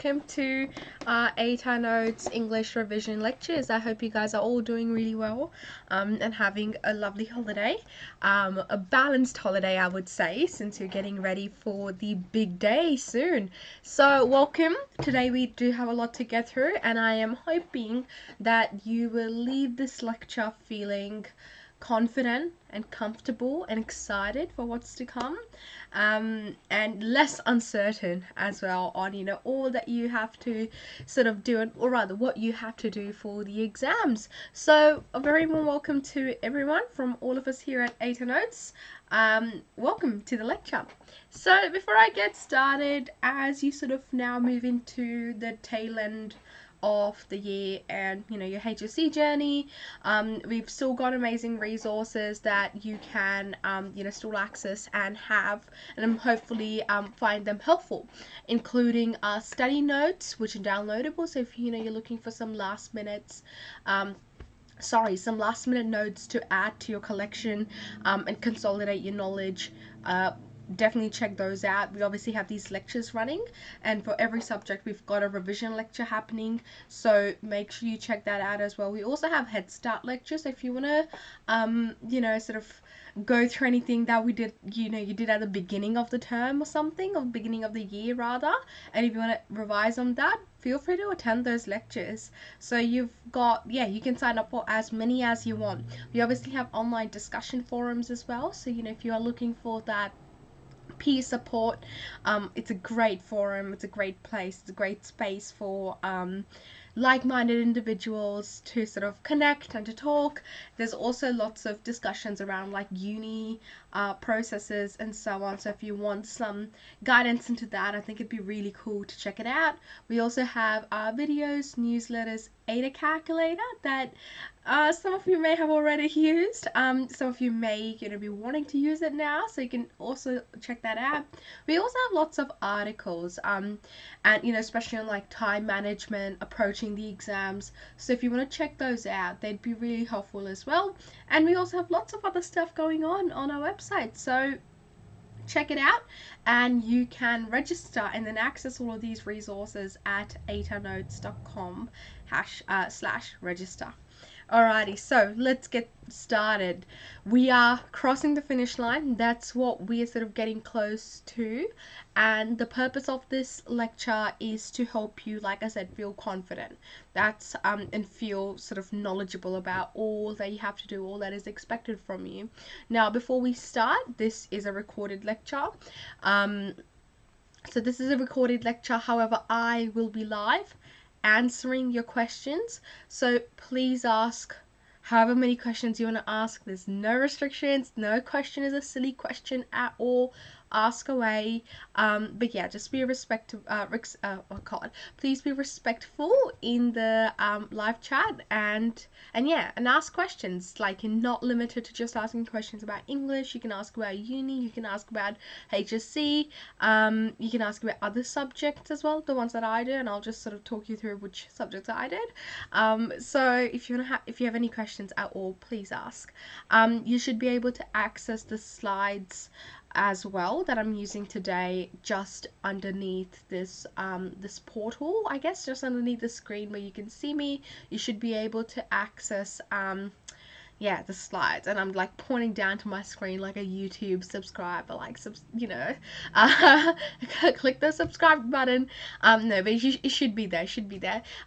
welcome to ATA Notes English Revision Lectures. I hope you guys are all doing really well and having a lovely holiday, a balanced holiday I would say, since you're getting ready for the big day soon. So welcome. Today we do have a lot to get through, and I am hoping that you will leave this lecture feeling confident and comfortable and excited for what's to come, and less uncertain as well on all that you have to sort of do, or rather what you have to do for the exams. So a very warm welcome to everyone from all of us here at ATA Notes. Welcome to the lecture. So before I get started, as you sort of now move into the tail end of the year and your HSC journey, we've still got amazing resources that you can still access and have, and hopefully find them helpful, including study notes, which are downloadable. So if you're looking for some last minute notes to add to your collection and consolidate your knowledge, definitely check those out. We obviously have these lectures running, and for every subject we've got a revision lecture happening, so make sure you check that out as well. We also have Head Start lectures, so if you want to sort of go through anything that we did, you did at the beginning of the term or something, or beginning of the year rather, and if you want to revise on that, feel free to attend those lectures. So you've got, you can sign up for as many as you want. We obviously have online discussion forums as well, so if you are looking for that peer support, it's a great forum, it's a great place, it's a great space for like-minded individuals to sort of connect and to talk. There's also lots of discussions around like uni processes and so on, so if you want some guidance into that, I think it'd be really cool to check it out. We also have videos, newsletters, ATA calculator that some of you may have already used, some of you may be wanting to use it now, so you can also check that out. We also have lots of articles, and especially on like time management, approaching the exams, so if you want to check those out, they'd be really helpful as well. And we also have lots of other stuff going on our website, so check it out, and you can register and then access all of these resources at atanotes.com/register. Alrighty, so let's get started. We are crossing the finish line. That's what we are sort of getting close to, and the purpose of this lecture is to help you, like I said, feel confident. That's and feel sort of knowledgeable about all that you have to do, all that is expected from you. Now, before we start, this is a recorded lecture. So this is a recorded lecture, however, I will be live answering your questions, so please ask however many questions you want to ask. There's no restrictions, no question is a silly question at all, ask away, but yeah, just be please be respectful in the live chat, and ask questions. Like, you're not limited to just asking questions about English. You can ask about uni, you can ask about HSC, you can ask about other subjects as well, the ones that I do, and I'll just sort of talk you through which subjects I did. So if you have any questions at all, please ask. You should be able to access the slides as well that I'm using today just underneath this this portal, I guess, just underneath the screen where you can see me. You should be able to access the slides, and I'm like pointing down to my screen like a YouTube subscriber, like click the subscribe button. No, but it should be there,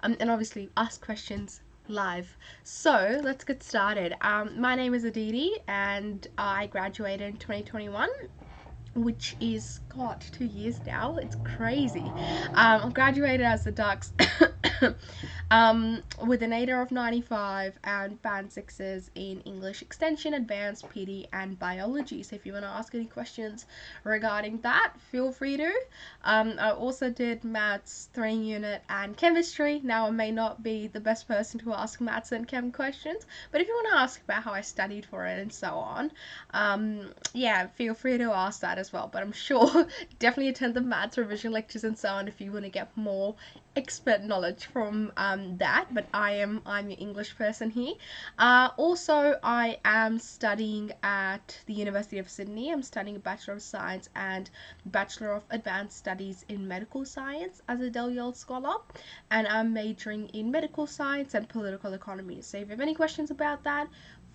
and obviously ask questions live. So let's get started. My name is Aditi, and I graduated in 2021, which is, God, 2 years now. It's crazy. I graduated as the Ducks with an ATA of 95 and band 6s in English Extension, Advanced, PD, and Biology. So if you want to ask any questions regarding that, feel free to. I also did Maths 3 unit and Chemistry. Now, I may not be the best person to ask Maths and Chem questions, but if you want to ask about how I studied for it and so on, feel free to ask that as well. But I'm sure definitely attend the Maths revision lectures and so on if you want to get more expert knowledge from that, but I'm your English person here. Also, I am studying at the University of Sydney. I'm studying a Bachelor of Science and Bachelor of Advanced Studies in Medical Science as a Del Scholar, and I'm majoring in Medical Science and Political Economy. So if you have any questions about that,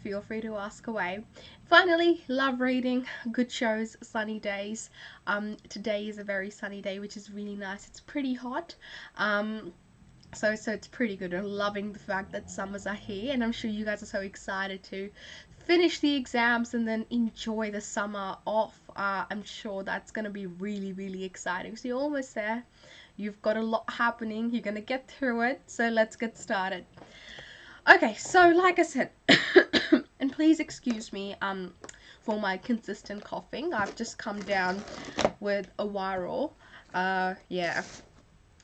feel free to ask away. Finally, love reading, good shows, sunny days. Today is a very sunny day, which is really nice. It's pretty hot. So it's pretty good. I'm loving the fact that summers are here, and I'm sure you guys are so excited to finish the exams and then enjoy the summer off. I'm sure that's gonna be really, really exciting. So you're almost there. You've got a lot happening. You're gonna get through it. So let's get started. Okay, so like I said, and please excuse me for my consistent coughing. I've just come down with a viral. Yeah.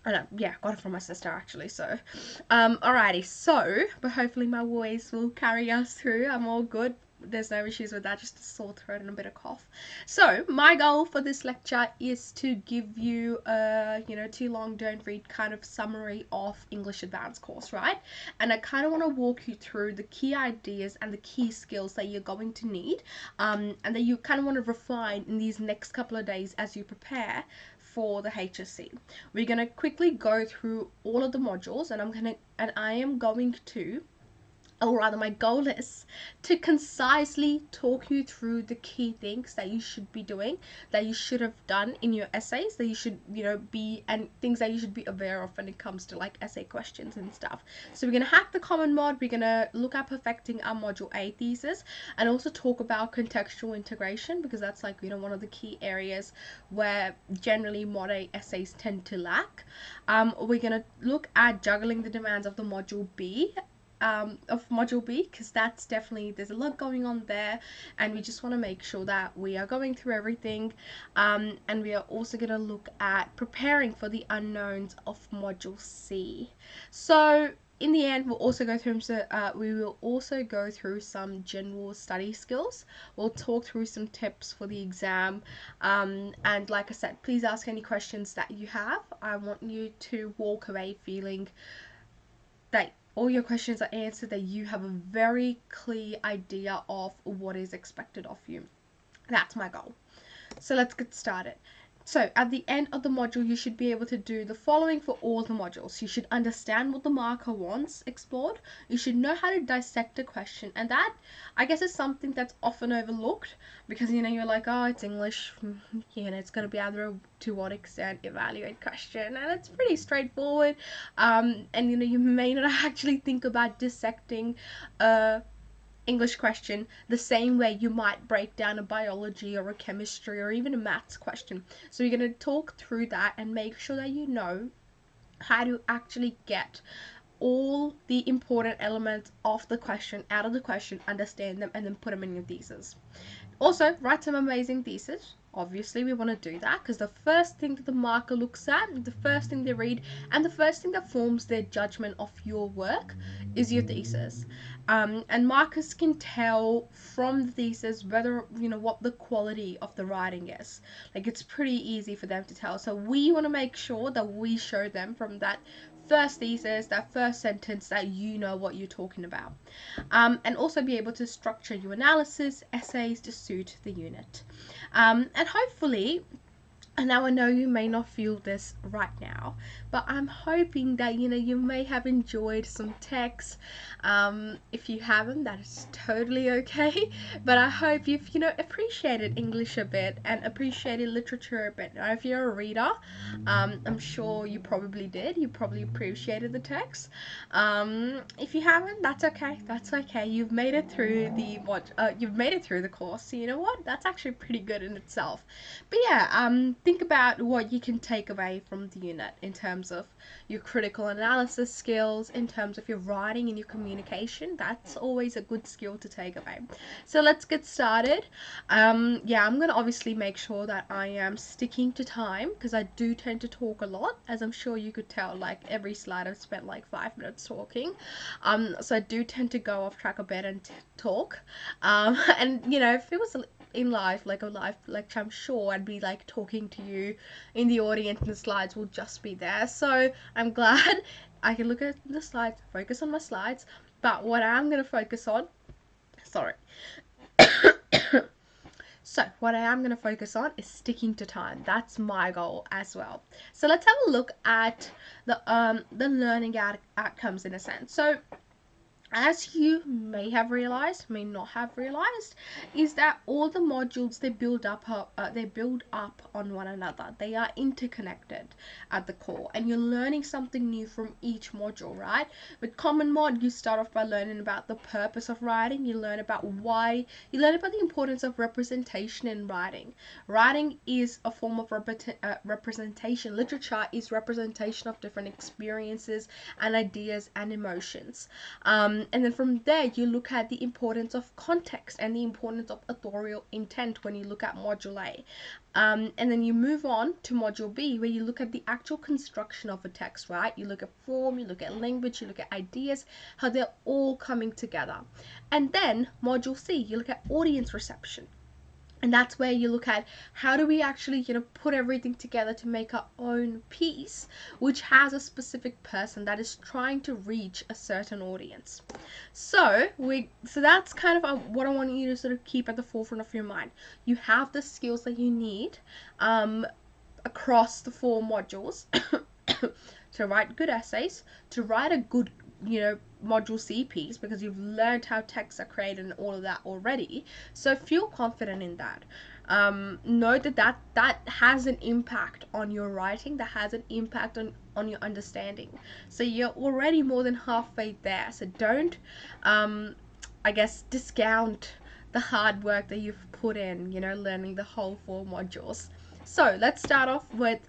I know, yeah, got it from my sister actually, so. Alrighty, so, but hopefully my voice will carry us through. I'm all good. There's no issues with that, just a sore throat and a bit of cough. So, my goal for this lecture is to give you a, too long, don't read kind of summary of English Advanced course, right? And I kind of want to walk you through the key ideas and the key skills that you're going to need, and that you kind of want to refine in these next couple of days as you prepare for the HSC. We're going to quickly go through all of the modules, and I am going to, or rather my goal is to concisely talk you through the key things that you should be doing, that you should have done in your essays, that you should, be, and things that you should be aware of when it comes to like essay questions and stuff. So we're going to hack the common mod, we're going to look at perfecting our module A thesis, and also talk about contextual integration, because that's like, one of the key areas where generally mod A essays tend to lack. We're going to look at juggling the demands of the module B, because that's definitely, there's a lot going on there, and we just want to make sure that we are going through everything, and we are also going to look at preparing for the unknowns of module C. So in the end, we'll also go through some general study skills. We'll talk through some tips for the exam, and like I said, please ask any questions that you have. I want you to walk away feeling that all your questions are answered, that you have a very clear idea of what is expected of you. That's my goal. So let's get started. So at the end of the module, you should be able to do the following for all the modules. You should understand what the marker wants explored. You should know how to dissect a question. And that, I guess, is something that's often overlooked, because, you're like, oh, it's English, it's going to be either to what extent evaluate question. And it's pretty straightforward. And, you may not actually think about dissecting English question the same way you might break down a biology or a chemistry or even a maths question. So you're going to talk through that and make sure that you know how to actually get all the important elements of the question out of the question, understand them, and then put them in your thesis. Also, write some amazing thesis. Obviously, we want to do that because the first thing that the marker looks at, the first thing they read, and the first thing that forms their judgment of your work is your thesis. And markers can tell from the thesis whether, what the quality of the writing is. Like, it's pretty easy for them to tell. So we want to make sure that we show them from that first thesis, that first sentence, that you know what you're talking about. And also be able to structure your analysis, essays to suit the unit. And hopefully, and now I know you may not feel this right now, but I'm hoping that, you may have enjoyed some text. If you haven't, that is totally okay. But I hope you've, appreciated English a bit and appreciated literature a bit. Now, if you're a reader, I'm sure you probably did. You probably appreciated the text. If you haven't, that's okay. That's okay. You've made it through the course. So you know what? That's actually pretty good in itself. But yeah, think about what you can take away from the unit in terms of your critical analysis skills, in terms of your writing and your communication. That's always a good skill to take away. So let's get started. Yeah, I'm gonna obviously make sure that I am sticking to time, because I do tend to talk a lot, as I'm sure you could tell. Like, every slide I've spent like 5 minutes talking. So I do tend to go off track a bit and talk. And if it was in life, like a live lecture, I'm sure I'd be like talking to you in the audience and the slides will just be there. So I'm glad I can look at the slides, focus on my slides, but what I'm going to focus on, sorry. So what I am going to focus on is sticking to time. That's my goal as well. So let's have a look at the learning outcomes in a sense. So as you may have realized, may not have realized, is that all the modules they build up on one another. They are interconnected at the core, and you're learning something new from each module, right? With Common Mod, you start off by learning about the purpose of writing. You learn about why. You learn about the importance of representation in writing. Writing is a form of representation. Literature is representation of different experiences and ideas and emotions. And then from there, you look at the importance of context and the importance of authorial intent when you look at Module A. And then you move on to Module B, where you look at the actual construction of a text, right? You look at form, you look at language, you look at ideas, how they're all coming together. And then Module C, you look at audience reception. And that's where you look at how do we actually, put everything together to make our own piece, which has a specific person that is trying to reach a certain audience. So that's kind of what I want you to sort of keep at the forefront of your mind. You have the skills that you need across the 4 modules to write good essays, to write a good module C piece, because you've learned how texts are created and all of that already. So feel confident in that. Know that has an impact on your writing, that has an impact on your understanding. So you're already more than halfway there. So don't I guess discount the hard work that you've put in, learning the whole 4 modules. So let's start off with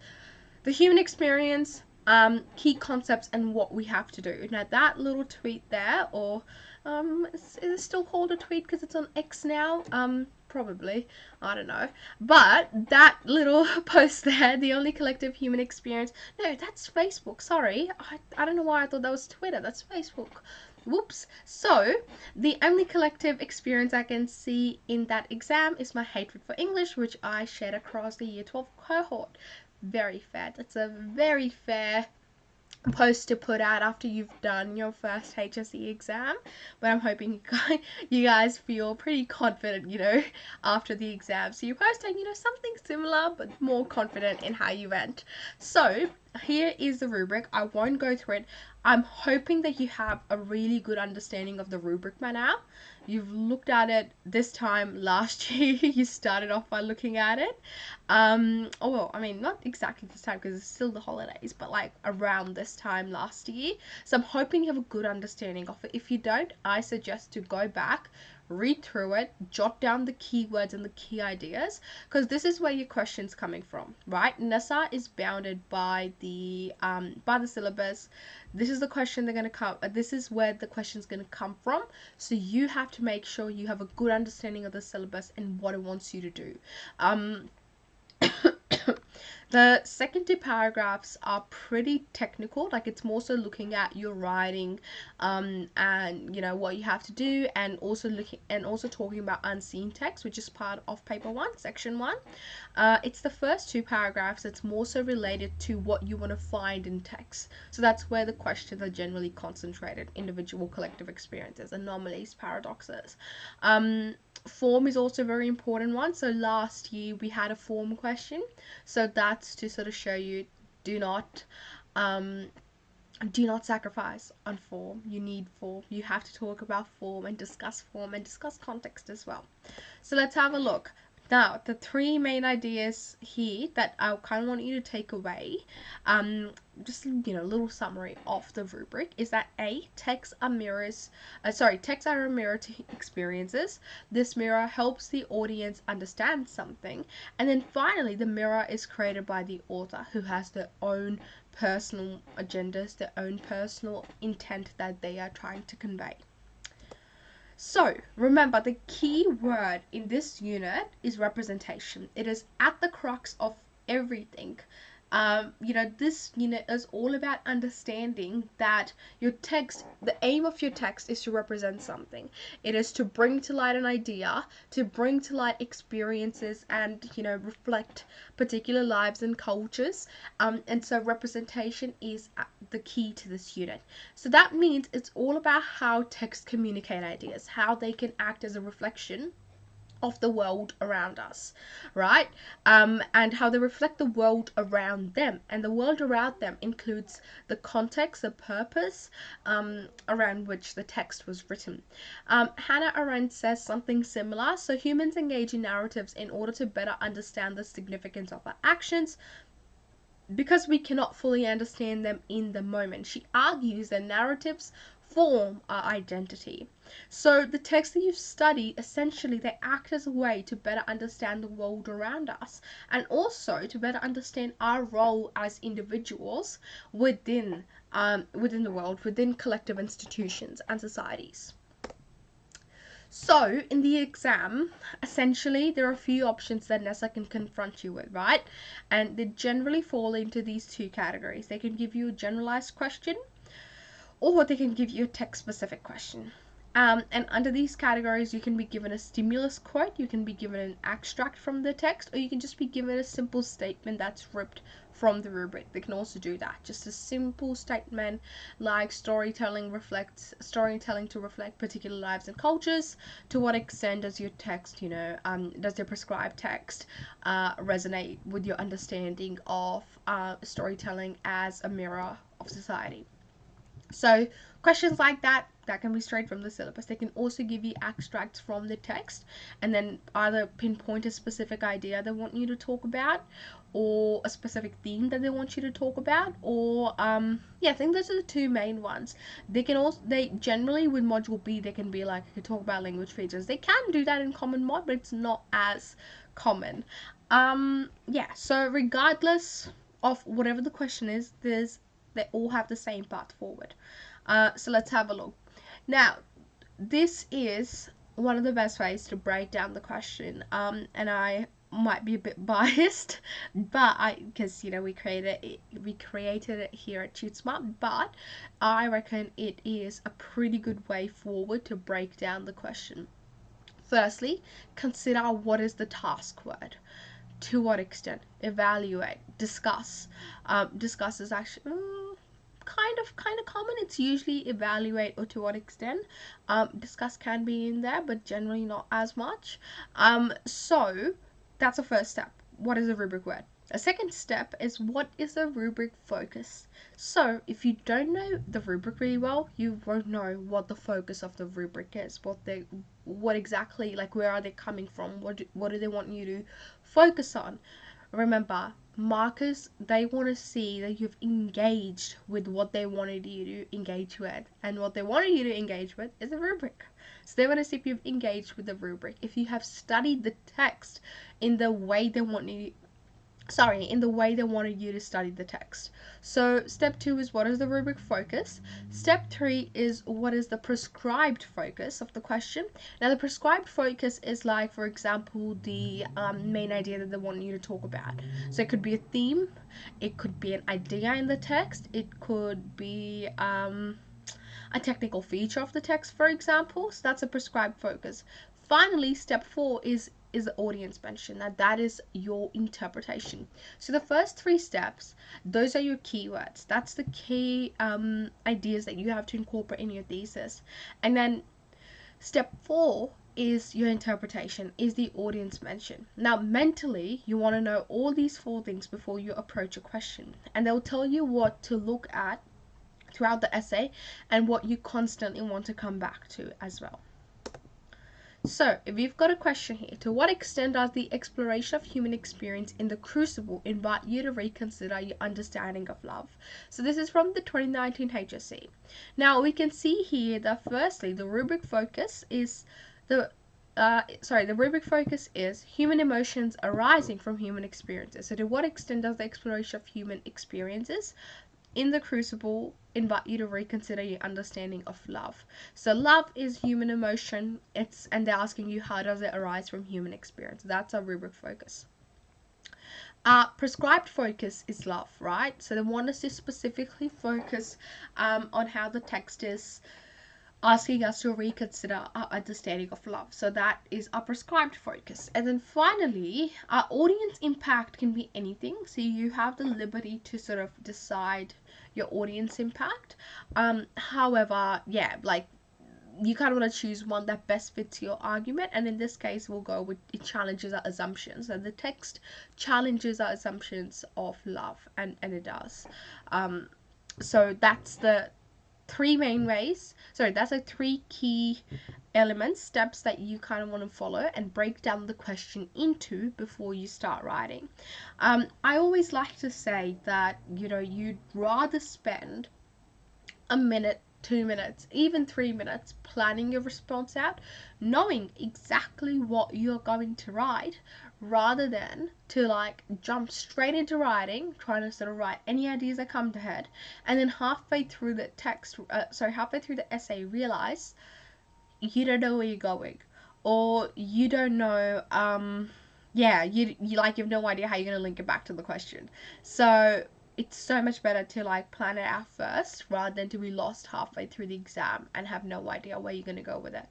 the human experience, key concepts, and what we have to do. Now that little tweet there, or is it still called a tweet because it's on X now? Probably, I don't know. But that little post there, the only collective human experience. No, that's Facebook. Sorry, I don't know why I thought that was Twitter. That's Facebook. Whoops. So the only collective experience I can see in that exam is my hatred for English, which I shared across the year 12 cohort. Very fair. That's a very fair post to put out after you've done your first HSC exam, but I'm hoping you guys feel pretty confident, after the exam. So you're posting, something similar, but more confident in how you went. So here is the rubric. I won't go through it. I'm hoping that you have a really good understanding of the rubric by now. You've looked at it this time last year. You started off by looking at it. Not exactly this time because it's still the holidays, but like around this time last year. So I'm hoping you have a good understanding of it. If you don't, I suggest to go back, read through it, jot down the keywords and the key ideas, because this is where your question's coming from, right? NSA is bounded by the syllabus. This is the question they're going to come. This is where the question's going to come from. So you have to make sure you have a good understanding of the syllabus and what it wants you to do. The second 2 paragraphs are pretty technical, like it's more so looking at your writing, and what you have to do, and also talking about unseen text, which is part of paper 1, section 1. It's the first 2 paragraphs. It's more so related to what you want to find in text. So that's where the questions are generally concentrated: individual, collective experiences, anomalies, paradoxes. Form is also a very important one. So last year we had a form question, so that's to sort of show you do not sacrifice on form. You need form. You have to talk about form and discuss context as well. So let's have a look. Now, the 3 main ideas here that I kind of want you to take away, just a little summary of the rubric, is that A, texts are a mirror to experiences. This mirror helps the audience understand something. And then finally, the mirror is created by the author, who has their own personal agendas, their own personal intent that they are trying to convey. So remember, the key word in this unit is representation. It is at the crux of everything This unit is all about understanding that your text, the aim of your text is to represent something. It is to bring to light an idea, to bring to light experiences, and, reflect particular lives and cultures. And so representation is the key to this unit. So that means it's all about how text communicate ideas, how they can act as a reflection of the world around us, right? And how they reflect the world around them. And the world around them includes the context, the purpose around which the text was written. Hannah Arendt says something similar. So humans engage in narratives in order to better understand the significance of our actions, because we cannot fully understand them in the moment. She argues that narratives form our identity. So the texts that you study, essentially, they act as a way to better understand the world around us, and also to better understand our role as individuals within the world, within collective institutions and societies. So, in the exam, essentially, there are a few options that Nessa can confront you with, right? And they generally fall into these two categories. They can give you a generalized question, or they can give you a text-specific question. And under these categories, you can be given a stimulus quote, you can be given an extract from the text, or you can just be given a simple statement that's ripped from the rubric. They can also do that. Just a simple statement like storytelling to reflect particular lives and cultures. To what extent does your text, does your prescribed text resonate with your understanding of storytelling as a mirror of society? So questions like that can be straight from the syllabus. They can also give you extracts from the text and then either pinpoint a specific idea they want you to talk about, or a specific theme that they want you to talk about, or I think those are the two main ones. They generally, with module B, they can be like, you could talk about language features. They can do that in common mod, but it's not as common. So regardless of whatever the question is, they all have the same path forward. So let's have a look. Now, this is one of the best ways to break down the question. And I might be a bit biased, but because we created it here at TuteSmart, but I reckon it is a pretty good way forward to break down the question. Firstly, consider what is the task word. To what extent? Evaluate, discuss. Discuss is actually kind of common. It's usually evaluate or to what extent. Discuss can be in there, but generally not as much. So that's the first step. What is a rubric word? A second step is, what is the rubric focus? So if you don't know the rubric really well, you won't know what the focus of the rubric is, what exactly, like, where are they coming from, what do they want you to focus on. Remember, markers, they want to see that you've engaged with what they wanted you to engage with, and what they wanted you to engage with is a rubric. So they want to see if you've engaged with the rubric, if you have studied the text in the way they wanted you to study the text. So step 2 is, what is the rubric focus? Step 3 is, what is the prescribed focus of the question? Now the prescribed focus is, like, for example, the main idea that they want you to talk about. So it could be a theme, it could be an idea in the text, it could be a technical feature of the text, for example. So that's a prescribed focus. Finally, step 4 is the audience mention. Now that is your interpretation. So the first 3 steps, those are your keywords. That's the key ideas that you have to incorporate in your thesis. And then step 4 is your interpretation, is the audience mention. Now mentally, you want to know all these 4 things before you approach a question, and they'll tell you what to look at throughout the essay and what you constantly want to come back to as well. So, if you've got a question here, to what extent does the exploration of human experience in the crucible invite you to reconsider your understanding of love? So this is from the 2019 HSC. Now, we can see here that firstly, the rubric focus is the rubric focus is human emotions arising from human experiences. So to what extent does the exploration of human experiences in the crucible invite you to reconsider your understanding of love? So love is human emotion, and they're asking you, how does it arise from human experience? That's our rubric focus. Prescribed focus is love, right? So they want us to specifically focus on how the text is asking us to reconsider our understanding of love. So that is our prescribed focus. And then finally, our audience impact can be anything. So you have the liberty to sort of decide your audience impact. However, yeah, like you kind of want to choose one that best fits your argument, and in this case we'll go with it challenges our assumptions, and the text challenges our assumptions of love, and it does. So that's the three main ways, sorry, that's like three key elements, steps that you kind of want to follow and break down the question into before you start writing. I always like to say that, you know, you'd rather spend a minute, 2 minutes, even 3 minutes planning your response out, knowing exactly what you're going to write, rather than to like jump straight into writing, trying to sort of write any ideas that come to head, and then halfway through the halfway through the essay, realize you don't know where you're going, or you don't know, yeah, you like, you have no idea how you're going to link it back to the question. So it's so much better to like plan it out first, rather than to be lost halfway through the exam and have no idea where you're going to go with it.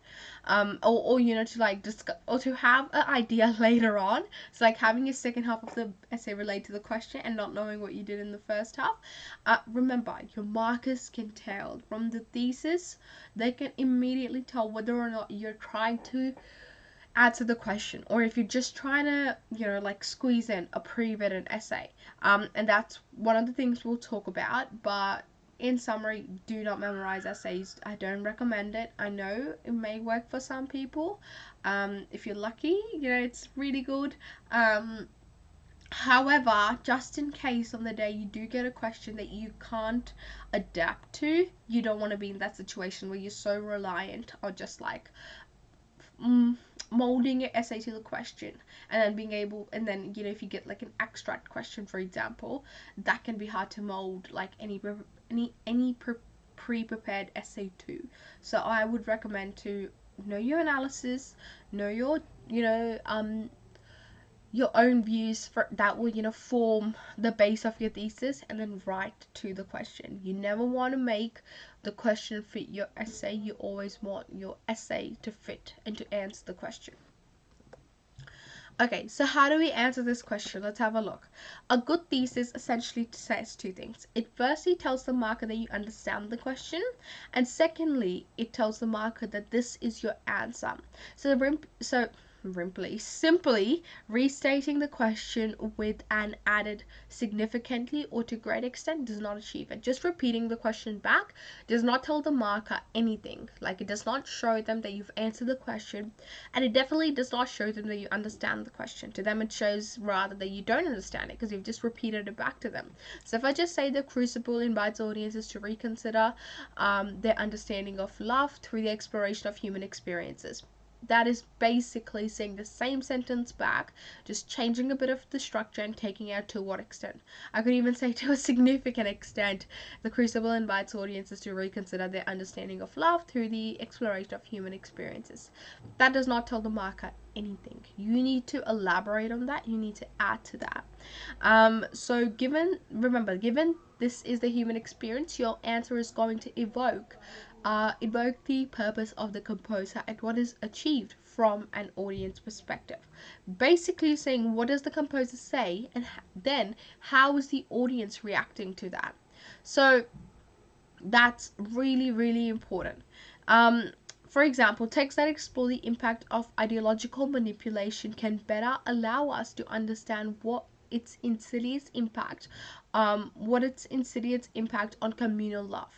Or you know, to like discuss, or to have an idea later on. So like having your second half of the essay relate to the question and not knowing what you did in the first half. Remember, your markers can tell from the thesis. They can immediately tell whether or not you're trying to answer the question, or if you're just trying to, you know, like squeeze in a pre-written essay. And that's one of the things we'll talk about. But in summary, do not memorize essays. I don't recommend it. I know it may work for some people. If you're lucky, you know, it's really good. However, just in case on the day you do get a question that you can't adapt to, you don't want to be in that situation where you're so reliant on just like molding your essay to the question, and then being able, and then, you know, if you get like an abstract question, for example, that can be hard to mold like any pre-prepared essay to. So I would recommend to know your analysis, know your, you know, your own views for that will, you know, form the base of your thesis, and then write to the question. You never want to make the question fit your essay. You always want your essay to fit and to answer the question. Okay, so how do we answer this question? Let's have a look. A good thesis essentially says two things. It firstly tells the marker that you understand the question, and secondly, it tells the marker that this is your answer. Simply restating the question with an added significantly or to great extent does not achieve it. Just repeating the question back does not tell the marker anything. Like, it does not show them that you've answered the question, and it definitely does not show them that you understand the question. To them, it shows rather that you don't understand it, because you've just repeated it back to them. So if I just say the Crucible invites audiences to reconsider their understanding of love through the exploration of human experiences, that is basically saying the same sentence back, just changing a bit of the structure and taking out to what extent. I could even say to a significant extent, the Crucible invites audiences to reconsider their understanding of love through the exploration of human experiences. That does not tell the marker anything. You need to elaborate on that. You need to add to that. So given this is the human experience, your answer is going to evoke the purpose of the composer and what is achieved from an audience perspective. Basically saying, what does the composer say, and then how is the audience reacting to that? So that's really, really important. For example, texts that explore the impact of ideological manipulation can better allow us to understand its insidious impact on communal love.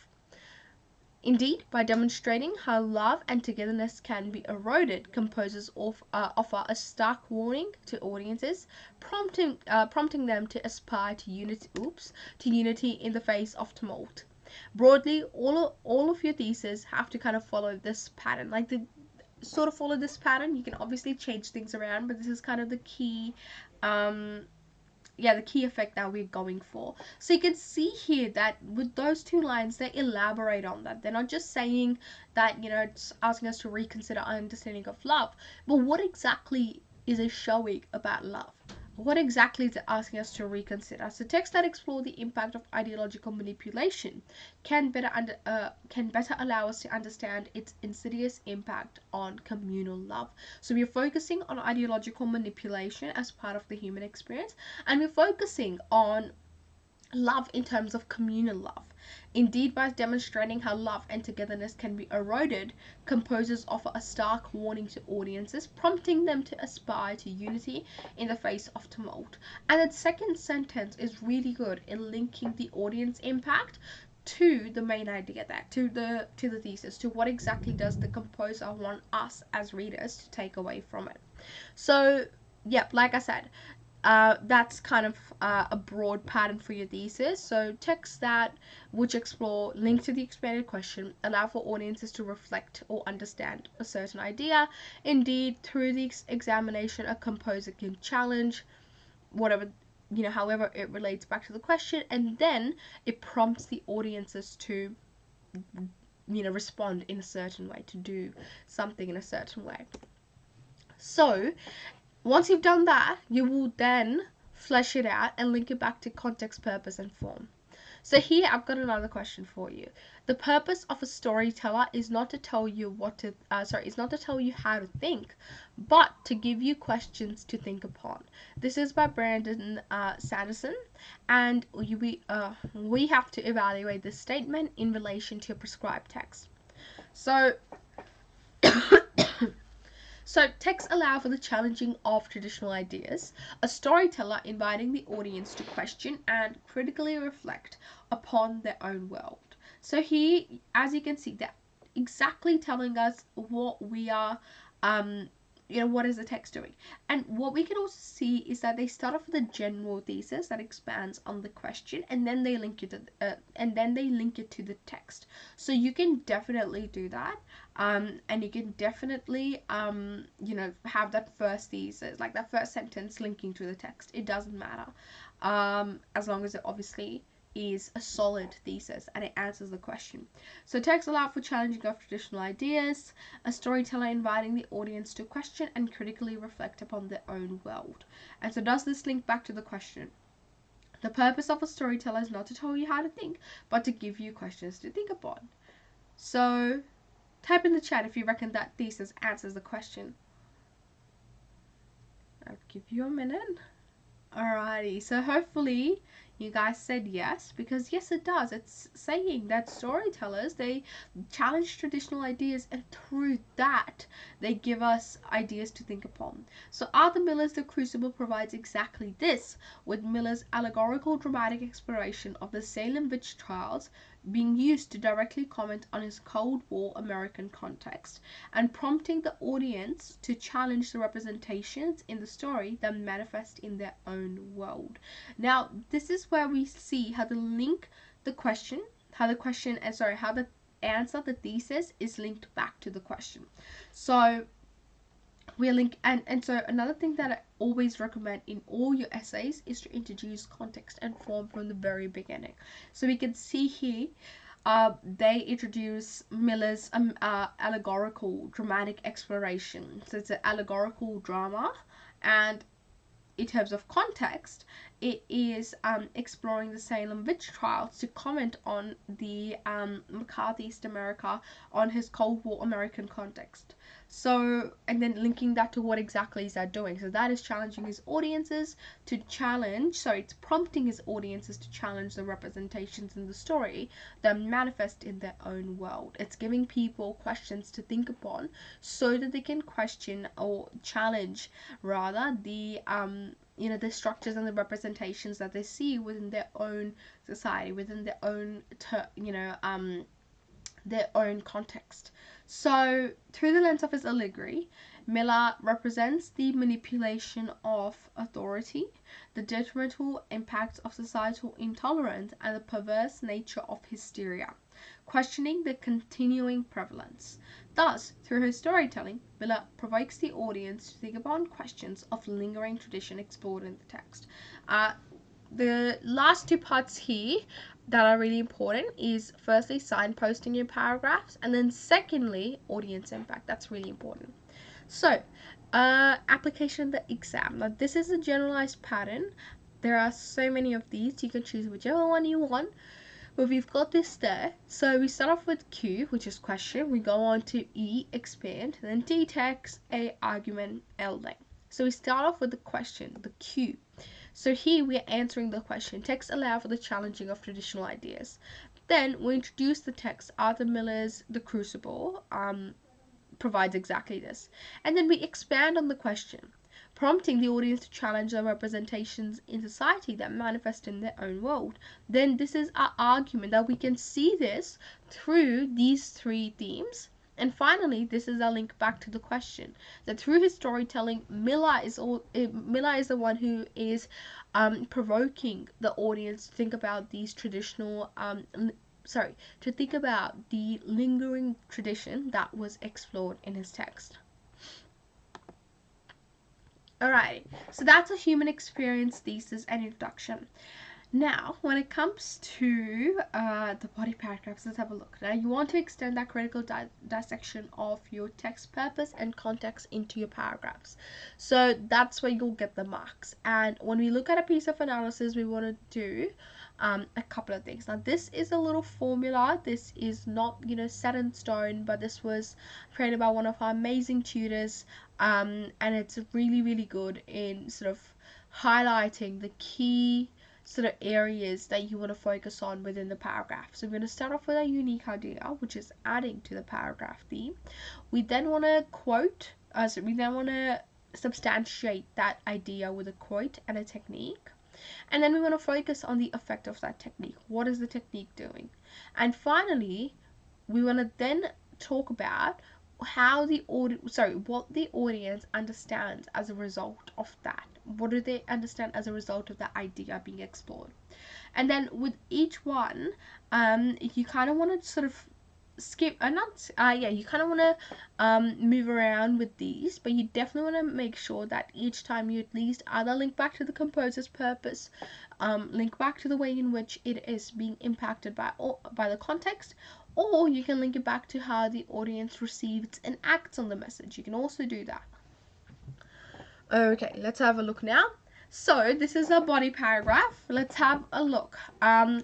Indeed, by demonstrating how love and togetherness can be eroded, composers offer a stark warning to audiences, prompting them to aspire to unity in the face of tumult. Broadly, all of your theses have to kind of follow this pattern. Like, the sort of follow this pattern. You can obviously change things around, but this is kind of the key the key effect that we're going for. So you can see here that with those two lines, they elaborate on that. They're not just saying that, you know, it's asking us to reconsider our understanding of love, but what exactly is it showing about love? what exactly is it asking us to reconsider? So texts that explore the impact of ideological manipulation can better allow us to understand its insidious impact on communal love. So we're focusing on ideological manipulation as part of the human experience, and we're focusing on love in terms of communal love. Indeed, by demonstrating how love and togetherness can be eroded, composers offer a stark warning to audiences, prompting them to aspire to unity in the face of tumult. And that second sentence is really good in linking the audience impact to the main idea, that to the thesis, to what exactly does the composer want us as readers to take away from it. So yep, like I said, that's kind of a broad pattern for your thesis. So texts that which explore, link to the expanded question, allow for audiences to reflect or understand a certain idea. Indeed, through the examination, a composer can challenge whatever, however it relates back to the question, and then it prompts the audiences to, respond in a certain way, to do something in a certain way. So once you've done that, you will then flesh it out and link it back to context, purpose, and form. So here I've got another question for you. The purpose of a storyteller is not to tell you is not to tell you how to think, but to give you questions to think upon. This is by Brandon Sanderson, and we have to evaluate this statement in relation to a prescribed text. So So texts allow for the challenging of traditional ideas, a storyteller inviting the audience to question and critically reflect upon their own world. So here, as you can see, that exactly telling us what we are, what is the text doing? And what we can also see is that they start off with a general thesis that expands on the question, and then they link it to the text. So you can definitely do that, and you can definitely have that first thesis, like that first sentence linking to the text. It doesn't matter, as long as it obviously is a solid thesis and it answers the question. So text allow for challenging of traditional ideas, a storyteller inviting the audience to question and critically reflect upon their own world. And so does this link back to the question? The purpose of a storyteller is not to tell you how to think, but to give you questions to think upon. So type in the chat if you reckon that thesis answers the question. I'll give you a minute. Alrighty, so hopefully you guys said yes, because yes, it does. It's saying that storytellers, they challenge traditional ideas, and through that they give us ideas to think upon. So Arthur Miller's The Crucible provides exactly this, with Miller's allegorical dramatic exploration of the Salem witch trials being used to directly comment on his Cold War American context, and prompting the audience to challenge the representations in the story that manifest in their own world. Now, this is where we see how how the answer, the thesis, is linked back to the question. So we link, and so another thing that I always recommend in all your essays is to introduce context and form from the very beginning. So we can see here they introduce Miller's allegorical dramatic exploration. So it's an allegorical drama, and in terms of context, it is exploring the Salem witch trials to comment on the McCarthyist America, on his Cold War American context. So, and then linking that to what exactly is that doing? So that is challenging his audiences to it's prompting his audiences to challenge the representations in the story that manifest in their own world. It's giving people questions to think upon so that they can question or challenge, rather, the the structures and the representations that they see within their own society, within their own their own context. So through the lens of his allegory, Miller represents the manipulation of authority, the detrimental impacts of societal intolerance, and the perverse nature of hysteria, questioning the continuing prevalence. Thus, through his storytelling, Miller provokes the audience to think upon questions of lingering tradition explored in the text. The last two parts here that are really important is, firstly, signposting your paragraphs, and then secondly, audience impact. That's really important. So Application of the exam. Now, this is a generalized pattern. There are so many of these. You can choose whichever one you want. But we've got this there. So we start off with Q, which is question. We go on to E, expand. Then D, text. A, argument. L, length. So we start off with the question, the Q. So here we are answering the question. Text allow for the challenging of traditional ideas. Then we introduce the text. Arthur Miller's The Crucible provides exactly this. And then we expand on the question, prompting the audience to challenge the representations in society that manifest in their own world. Then this is our argument that we can see this through these three themes. And finally, this is our link back to the question that through his storytelling, Miller is the one who is provoking the audience to think about these traditional to think about the lingering tradition that was explored in his text. Alright, so that's a human experience thesis and introduction. Now, when it comes to the body paragraphs, let's have a look. Now, you want to extend that critical dissection of your text purpose and context into your paragraphs. So that's where you'll get the marks. And when we look at a piece of analysis, we want to do a couple of things. Now, this is a little formula. This is not, set in stone, but this was created by one of our amazing tutors, and it's really, really good in sort of highlighting the key sort of areas that you want to focus on within the paragraph. So we're going to start off with a unique idea, which is adding to the paragraph theme. We then want to substantiate that idea with a quote and a technique. And then we want to focus on the effect of that technique. What is the technique doing? And finally, we want to then talk about what the audience understands as a result of that. What do they understand as a result of the idea being explored? And then with each one, you kind of want to sort of skip you kind of want to move around with these, but you definitely want to make sure that each time you at least either link back to the composer's purpose, link back to the way in which it is being impacted by the context, or you can link it back to how the audience receives and acts on the message. You can also do that. Okay, let's have a look now. So this is a body paragraph. Let's have a look.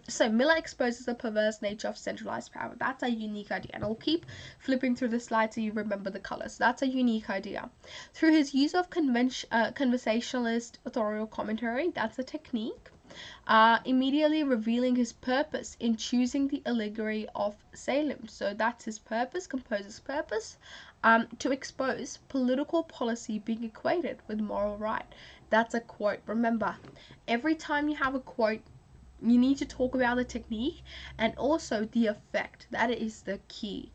So Miller exposes the perverse nature of centralized power. That's a unique idea, and I'll keep flipping through the slides so you remember the colors. That's a unique idea. Through his use of conversationalist authorial commentary, that's a technique. Immediately revealing his purpose in choosing the allegory of Salem. So that's his purpose, composer's purpose, to expose political policy being equated with moral right. That's a quote. Remember, every time you have a quote, you need to talk about the technique and also the effect. That is the key.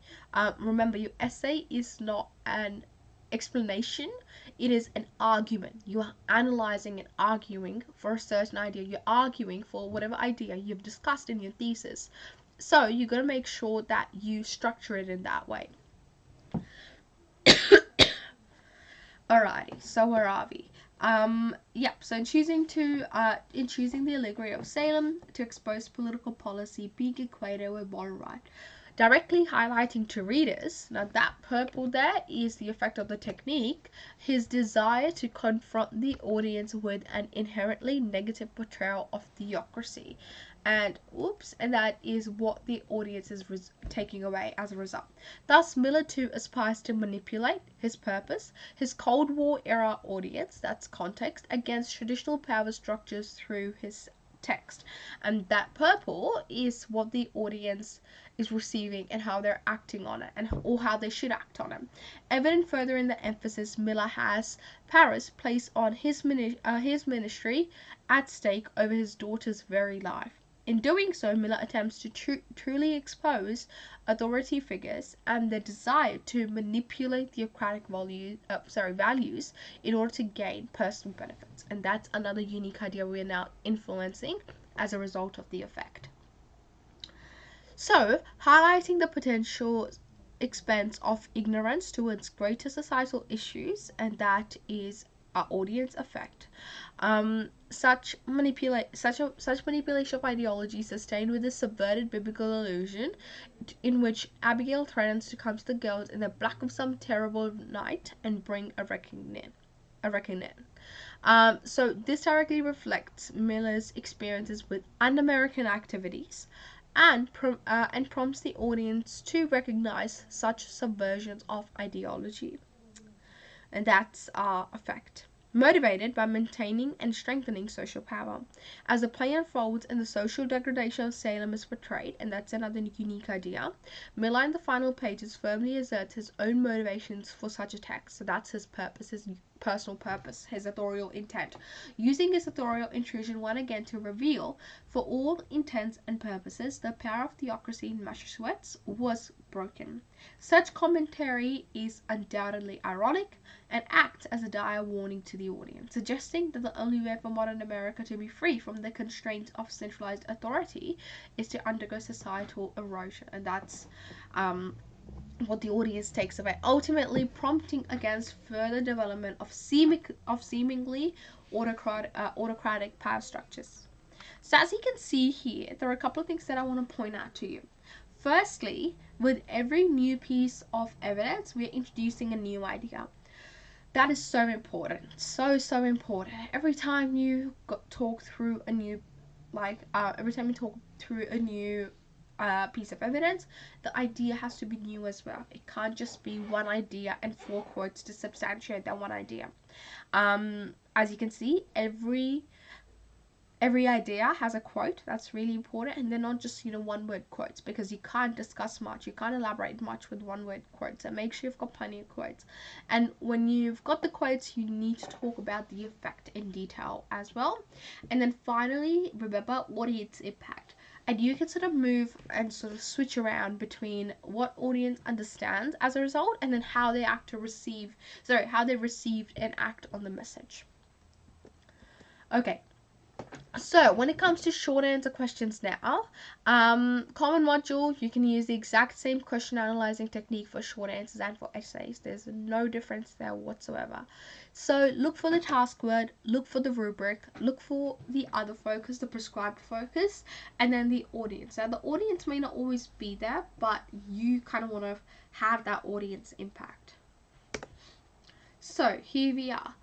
Remember, your essay is not an explanation, it is an argument. You are analyzing and arguing for a certain idea. You're arguing for whatever idea you've discussed in your thesis. So you got to make sure that you structure it in that way. Alrighty, so where are we? So in choosing the allegory of Salem to expose political policy being equated with moral right, directly highlighting to readers, now that purple there is the effect of the technique, his desire to confront the audience with an inherently negative portrayal of theocracy. And that is what the audience is taking away as a result. Thus, Miller too aspires to manipulate his purpose, his Cold War era audience, that's context, against traditional power structures through his text. And that purple is what the audience is receiving and how they're acting on it, or how they should act on it. Evident further in the emphasis Miller has Paris placed on his ministry at stake over his daughter's very life. In doing so, Miller attempts to truly expose authority figures and their desire to manipulate theocratic values in order to gain personal benefits. And that's another unique idea we are now influencing as a result of the effect. So, highlighting the potential expense of ignorance towards greater societal issues, and that is our audience affect. Such manipulation of ideology sustained with a subverted biblical illusion, in which Abigail threatens to come to the girls in the black of some terrible night and bring a reckoning. So this directly reflects Miller's experiences with un-American activities, and prompts the audience to recognize such subversions of ideology. And that's our effect. Motivated by maintaining and strengthening social power. As the play unfolds and the social degradation of Salem is portrayed, and that's another unique idea, Miller in the final pages firmly asserts his own motivations for such attacks. So that's his purpose, his personal purpose, his authorial intent. Using his authorial intrusion once again to reveal, for all intents and purposes, the power of theocracy in Massachusetts was broken. Such commentary is undoubtedly ironic and acts as a dire warning to the audience, suggesting that the only way for modern America to be free from the constraints of centralized authority is to undergo societal erosion. And that's what the audience takes away, ultimately prompting against further development of seemingly autocratic power structures. So as you can see here, there are a couple of things that I want to point out to you. Firstly, with every new piece of evidence, we're introducing a new idea. That is so important, so important. Every time you talk through a new, piece of evidence, the idea has to be new as well. It can't just be one idea and 4 quotes to substantiate that one idea. As you can see, every idea has a quote. That's really important, and they're not just one word quotes, because you can't discuss much, you can't elaborate much with one word quotes. So make sure you've got plenty of quotes, and when you've got the quotes, you need to talk about the effect in detail as well. And then finally, remember audience impact, and you can sort of move and sort of switch around between what audience understands as a result, and then how they received and act on the message. Okay, so when it comes to short answer questions now, common module, you can use the exact same question analyzing technique for short answers and for essays. There's no difference there whatsoever. So look for the task word, look for the rubric, look for the other focus, the prescribed focus, and then the audience. Now the audience may not always be there, but you kind of want to have that audience impact. So here we are.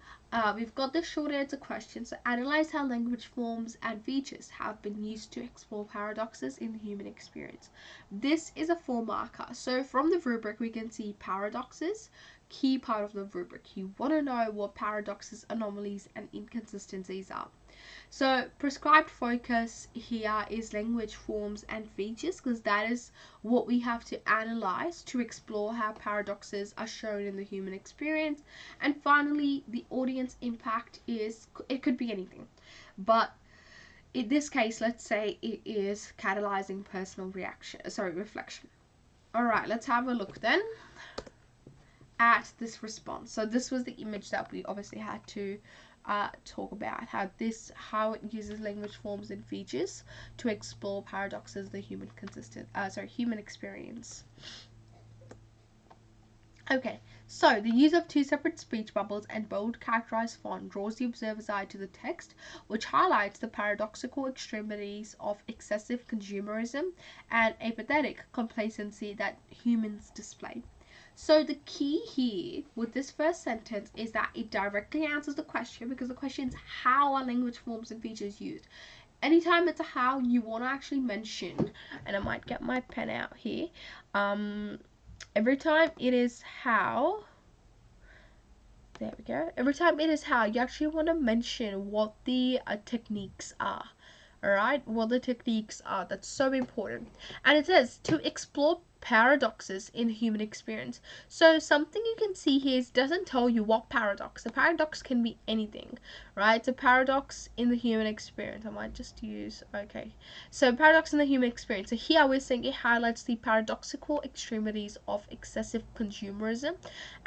We've got the short answer question. So analyze how language forms and features have been used to explore paradoxes in the human experience. This is a 4 marker. So from the rubric, we can see paradoxes, key part of the rubric. You want to know what paradoxes, anomalies, and inconsistencies are. So prescribed focus here is language forms and features, because that is what we have to analyze to explore how paradoxes are shown in the human experience. And finally, the audience impact it could be anything, but in this case, let's say it is catalyzing personal reflection. All right, let's have a look then at this response. So this was the image that we obviously had to talk about, how it uses language forms and features to explore paradoxes, the human experience. Okay, so the use of 2 separate speech bubbles and bold characterized font draws the observer's eye to the text, which highlights the paradoxical extremities of excessive consumerism and apathetic complacency that humans display. So the key here with this first sentence is that it directly answers the question, because the question is how are language forms and features used. Anytime it's a how, you want to actually mention, and I might get my pen out here, every time it is how, there we go, every time it is how, you actually want to mention what the techniques are. Alright, what the techniques are. That's so important. And it says to explore paradoxes in human experience. So something you can see here is doesn't tell you what paradox. A paradox can be anything, right? It's a paradox in the human experience. I might just use, okay. So paradox in the human experience. So here we're saying it highlights the paradoxical extremities of excessive consumerism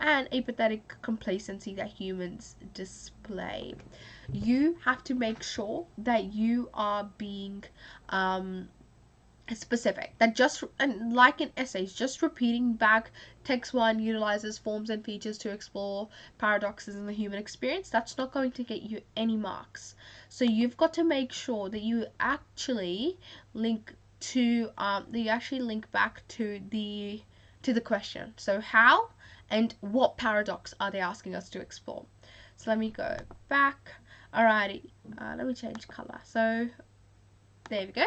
and apathetic complacency that humans display. You have to make sure that you are being specific, that just, and like in essays, just repeating back text one utilizes forms and features to explore paradoxes in the human experience, that's not going to get you any marks. So you've got to make sure that you actually link to that you actually link back to the question. So how and what paradox are they asking us to explore? So let me go back. Alrighty, let me change color. So there we go.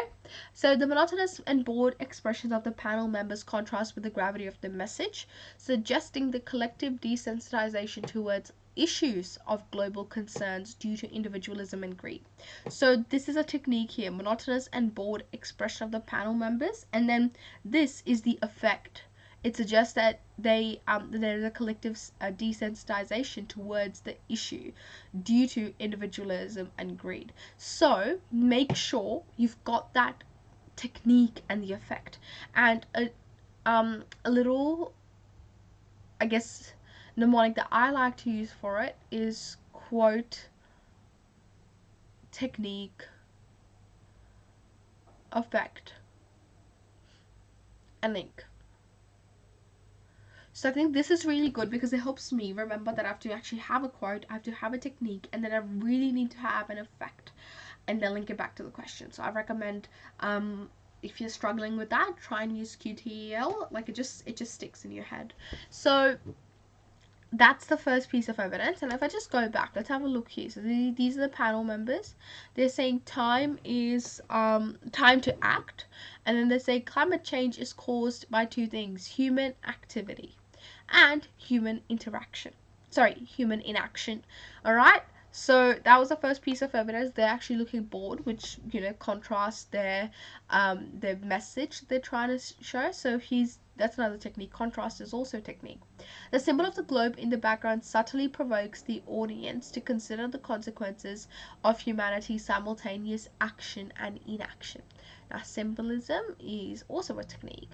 So the monotonous and bored expressions of the panel members contrast with the gravity of the message, suggesting the collective desensitization towards issues of global concerns due to individualism and greed. So this is a technique here, monotonous and bored expression of the panel members, and then this is the effect. It suggests that there's a collective desensitization towards the issue due to individualism and greed. So make sure you've got that technique and the effect. And a little, I guess, mnemonic that I like to use for it is quote, technique, effect, and link. So I think this is really good because it helps me remember that I have to actually have a quote, I have to have a technique, and then I really need to have an effect, and then link it back to the question. So I recommend, if you're struggling with that, try and use QTEL. Like it just sticks in your head. So that's the first piece of evidence. And if I just go back, let's have a look here. So these are the panel members. They're saying time is time to act, and then they say climate change is caused by two things: human activity and human interaction. Sorry, human inaction. All right. So that was the first piece of evidence. They're actually looking bored, which contrasts their message they're trying to show. So that's another technique. Contrast is also a technique. The symbol of the globe in the background subtly provokes the audience to consider the consequences of humanity's simultaneous action and inaction. Now, symbolism is also a technique.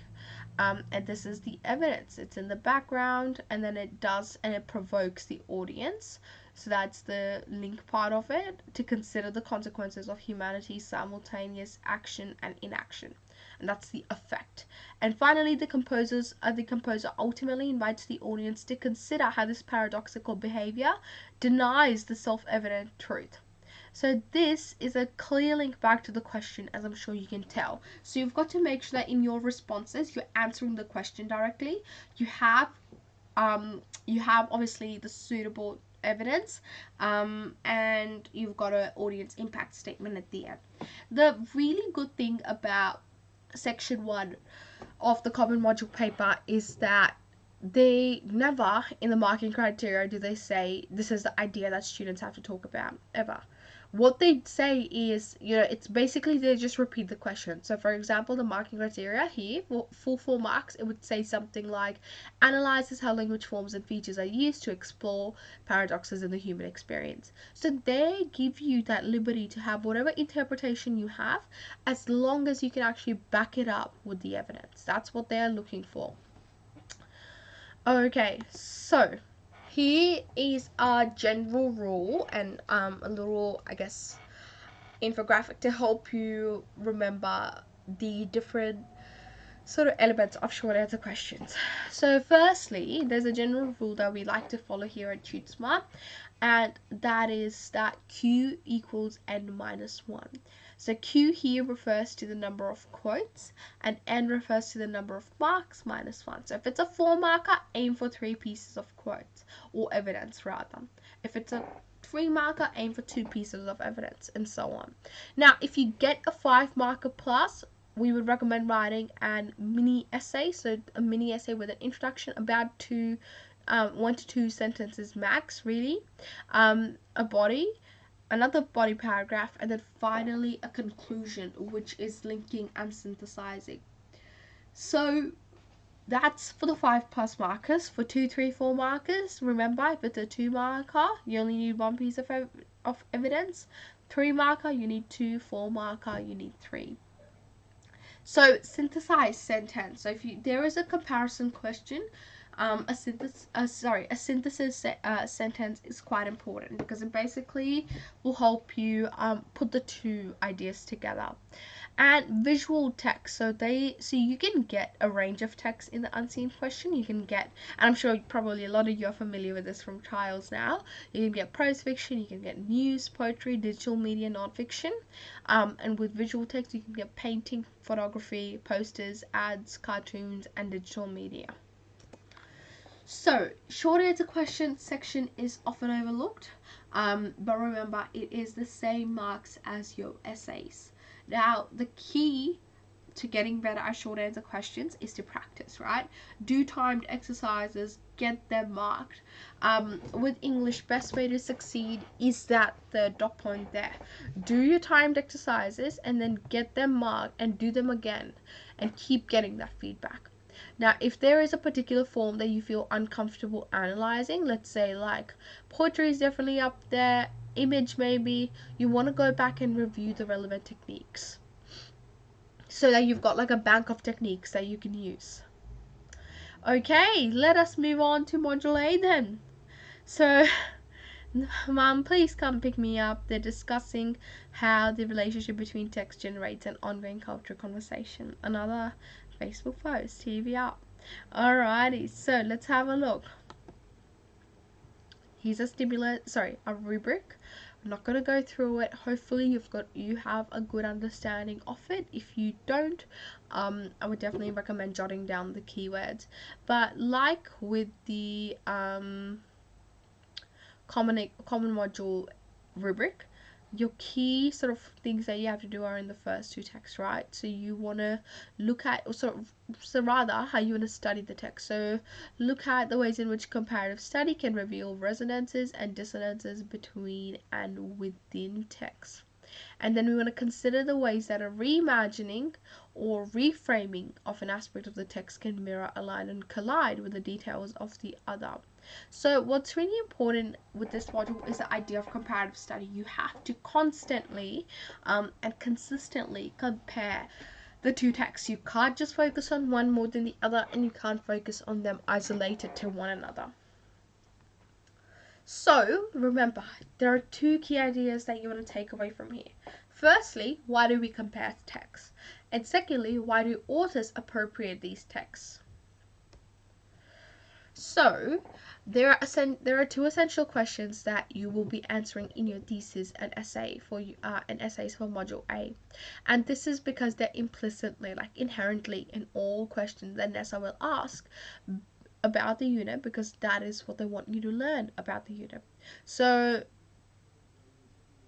And this is the evidence. It's in the background, and then it provokes the audience. So that's the link part of it, to consider the consequences of humanity's simultaneous action and inaction. And that's the effect. And finally, the composer ultimately invites the audience to consider how this paradoxical behavior denies the self-evident truth. So this is a clear link back to the question, as I'm sure you can tell. So you've got to make sure that in your responses you're answering the question directly. You have obviously the suitable evidence, and you've got an audience impact statement at the end. The really good thing about section 1 of the common module paper is that they never in the marking criteria do they say this is the idea that students have to talk about ever. What they say is, it's basically they just repeat the question. So for example, the marking criteria here, for 4 marks, it would say something like, analyzes how language forms and features are used to explore paradoxes in the human experience. So they give you that liberty to have whatever interpretation you have, as long as you can actually back it up with the evidence. That's what they're looking for. Okay, so here is a general rule and a little, I guess, infographic to help you remember the different sort of elements of short answer questions. So firstly, there's a general rule that we like to follow here at TutorSmart, and that is that Q equals N minus 1. So Q here refers to the number of quotes, and N refers to the number of marks minus 1. So if it's a 4 marker, aim for 3 pieces of quotes, or evidence rather. If it's a 3 marker, aim for 2 pieces of evidence, and so on. Now, if you get a 5 marker plus, we would recommend writing a mini essay, so a mini essay with an introduction, about 1 to 2 sentences max, really, a body, another body paragraph, and then finally a conclusion, which is linking and synthesizing. So that's for the 5 plus markers. For 2, 3, 4 markers, remember, if it's a 2 marker, you only need 1 piece of evidence. 3 marker, you need 2. 4 marker, you need 3. So synthesize sentence. So if there is a comparison question, a synthesis sentence is quite important because it basically will help you put the two ideas together. And visual text, so you can get a range of text in the unseen question. You can get, and I'm sure probably a lot of you are familiar with this from trials now, you can get prose fiction, you can get news, poetry, digital media, non-fiction, and with visual text you can get painting, photography, posters, ads, cartoons, and digital media. So, short answer question section is often overlooked, but remember, it is the same marks as your essays. Now, the key to getting better at short answer questions is to practice, right? Do timed exercises, get them marked. With English, best way to succeed is that the dot point there. Do your timed exercises and then get them marked and do them again and keep getting that feedback. Now, if there is a particular form that you feel uncomfortable analyzing, let's say like poetry is definitely up there, image maybe, you want to go back and review the relevant techniques so that you've got like a bank of techniques that you can use. Okay, let us move on to Module A then. So, Mom, please come pick me up. They're discussing how the relationship between text generates an ongoing cultural conversation. Another Facebook post. Here we are. Alrighty, so let's have a look. Here's a rubric. I'm not going to go through it. Hopefully you have a good understanding of it. If you don't, I would definitely recommend jotting down the keywords. But like with the common module rubric, your key sort of things that you have to do are in the first two texts, right? So you want to look at, so rather how you want to study the text. So look at the ways in which comparative study can reveal resonances and dissonances between and within text. And then we want to consider the ways that a reimagining or reframing of an aspect of the text can mirror, align, and collide with the details of the other. So what's really important with this module is the idea of comparative study. You have to constantly and consistently compare the two texts. You can't just focus on one more than the other, and you can't focus on them isolated to one another. So remember, there are two key ideas that you want to take away from here. Firstly, why do we compare texts? And secondly, why do authors appropriate these texts? So, there are two essential questions that you will be answering in your thesis and essay for essays for Module A, and this is because they're implicitly, like inherently, in all questions that NESA will ask about the unit, because that is what they want you to learn about the unit. So,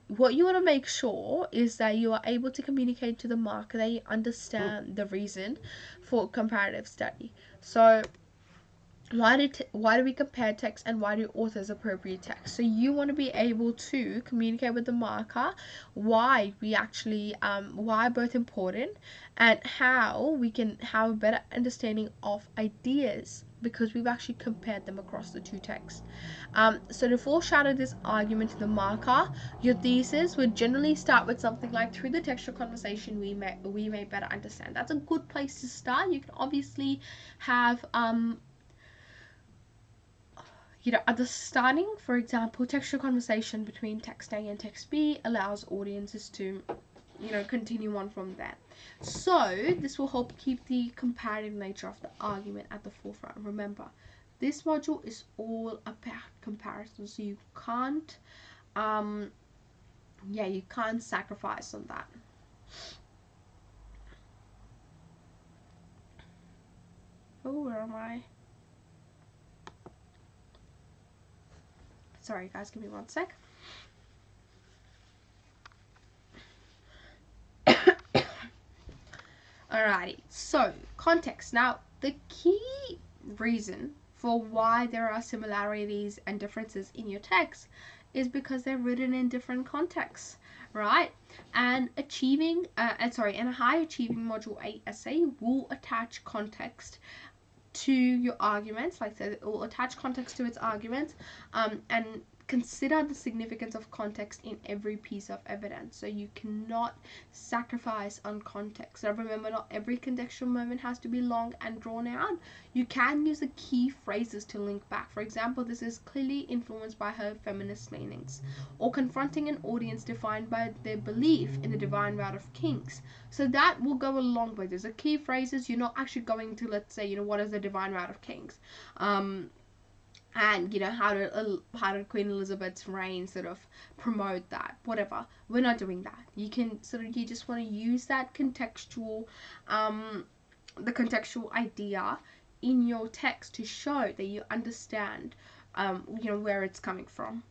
what you want to make sure is that you are able to communicate to the marker that you understand the reason for comparative study. So, why do we compare text, and why do authors appropriate text? So you want to be able to communicate with the marker why we actually why both important, and how we can have a better understanding of ideas because we've actually compared them across the two texts. So to foreshadow this argument to the marker, your thesis would generally start with something like, through the textual conversation we may better understand. That's a good place to start. You can obviously have at the starting, for example, textual conversation between text A and text B allows audiences to, continue on from there. So this will help keep the comparative nature of the argument at the forefront. Remember, this module is all about comparison, so you can't, you can't sacrifice on that. Oh, where am I? Sorry guys, give me one sec. Alrighty, so context. Now, the key reason for why there are similarities and differences in your text is because they're written in different contexts, right? And a high achieving Module 8 essay will attach context to your arguments, like it will attach context to its arguments, and consider the significance of context in every piece of evidence. So you cannot sacrifice on context. Now remember, not every contextual moment has to be long and drawn out. You can use the key phrases to link back. For example, this is clearly influenced by her feminist leanings, or confronting an audience defined by their belief in the divine right of kings. So that will go a long way. There's a key phrases. You're not actually going to, let's say, what is the divine right of kings, and how did Queen Elizabeth's reign sort of promote that, whatever. We're not doing that. You just want to use that contextual the contextual idea in your text to show that you understand where it's coming from.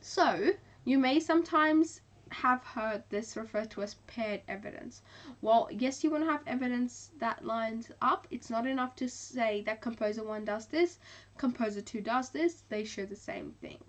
So you may sometimes have heard this referred to as paired evidence. Well, yes, you want to have evidence that lines up. It's not enough to say that composer 1 does this, composer 2 does this, they show the same thing.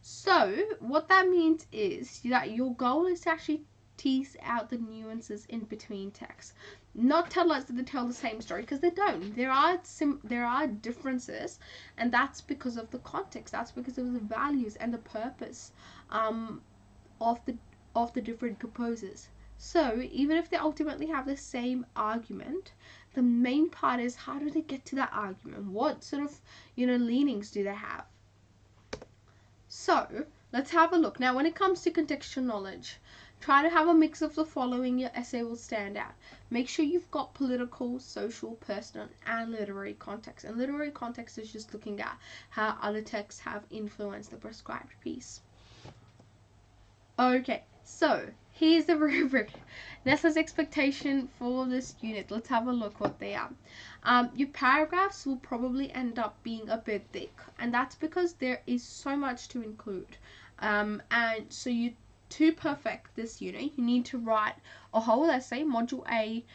So what that means is that your goal is to actually tease out the nuances in between texts. Not tell us that they tell the same story, because they don't. There are differences, and that's because of the context. That's because of the values and the purpose of the different composers. So even if they ultimately have the same argument, the main part is, how do they get to that argument? What sort of leanings do they have? So let's have a look. Now when it comes to contextual knowledge, try to have a mix of the following. Your essay will stand out. Make sure you've got political, social, personal, and literary context. And literary context is just looking at how other texts have influenced the prescribed piece. Okay, so here's the rubric. Nessa's expectation for this unit. Let's have a look what they are. Your paragraphs will probably end up being a bit thick, and that's because there is so much to include. And so to perfect this unit, you need to write a whole essay. Module A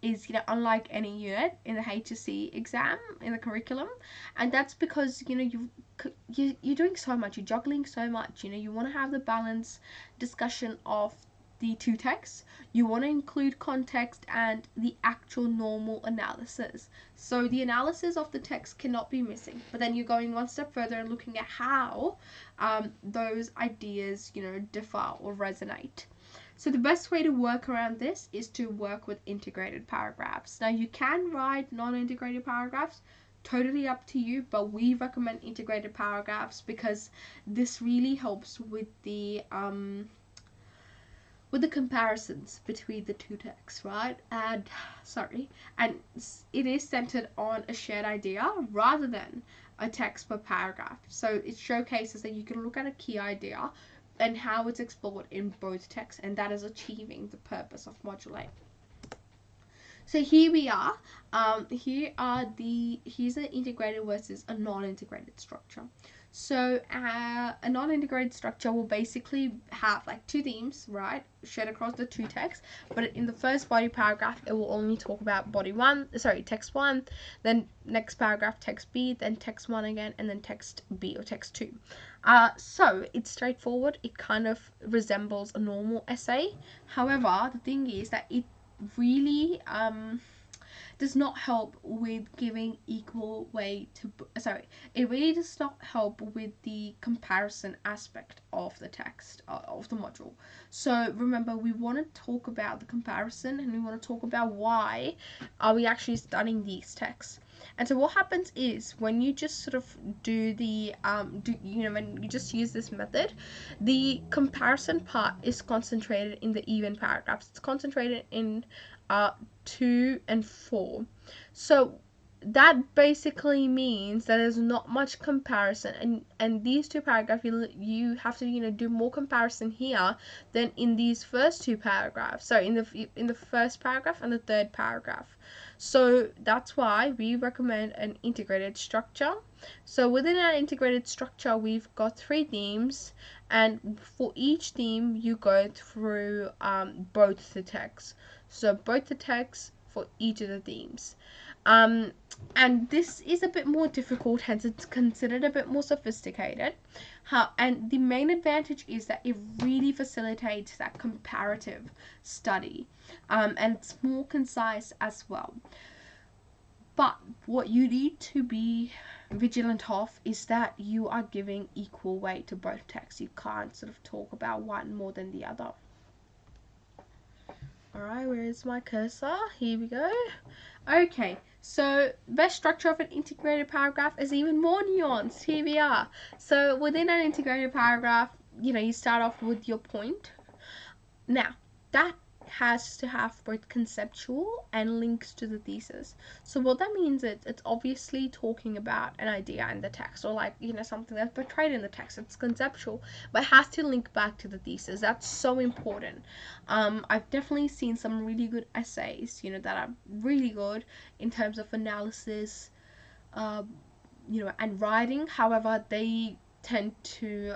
is unlike any unit in the HSC exam in the curriculum, and that's because you're doing so much, you're juggling so much. You want to have the balanced discussion of the two texts. You want to include context and the actual normal analysis. So the analysis of the text cannot be missing, but then you're going one step further and looking at how those ideas differ or resonate. So the best way to work around this is to work with integrated paragraphs. Now you can write non-integrated paragraphs, totally up to you, but we recommend integrated paragraphs because this really helps with the comparisons between the two texts, right? And it is centered on a shared idea rather than a text per paragraph. So it showcases that you can look at a key idea and how it's explored in both texts, and that is achieving the purpose of Module A. So here we are. Here's an integrated versus a non-integrated structure. So a non-integrated structure will basically have like two themes, right, shared across the two texts, but in the first body paragraph it will only talk about text 1, then next paragraph text B, then text 1 again, and then text B or text 2. So it's straightforward. It kind of resembles a normal essay. However, the thing is that it really does not help with giving equal weight to it really does not help with the comparison aspect of the text of the module. So remember, we want to talk about the comparison, and we want to talk about why are we actually studying these texts. And so what happens is, when you just sort of do the when you just use this method, the comparison part is concentrated in the even paragraphs. It's concentrated in 2 and 4. So that basically means that there's not much comparison, and these two paragraphs you have to do more comparison here than in these first two paragraphs. So in the first paragraph and the third paragraph. So that's why we recommend an integrated structure. So within our integrated structure, we've got 3 themes, and for each theme you go through both the texts. So both the texts for each of the themes. And this is a bit more difficult, hence it's considered a bit more sophisticated. And the main advantage is that it really facilitates that comparative study, and it's more concise as well. But what you need to be vigilant of is that you are giving equal weight to both texts. You can't sort of talk about one more than the other. Alright, where is my cursor? Here we go. Okay, so best structure of an integrated paragraph is even more nuanced. Here we are. So within an integrated paragraph, you start off with your point. Now, that has to have both conceptual and links to the thesis. So what that means is it's obviously talking about an idea in the text, or something that's portrayed in the text. It's conceptual, but it has to link back to the thesis. That's so important. I've definitely seen some really good essays, that are really good in terms of analysis, and writing. However, they tend to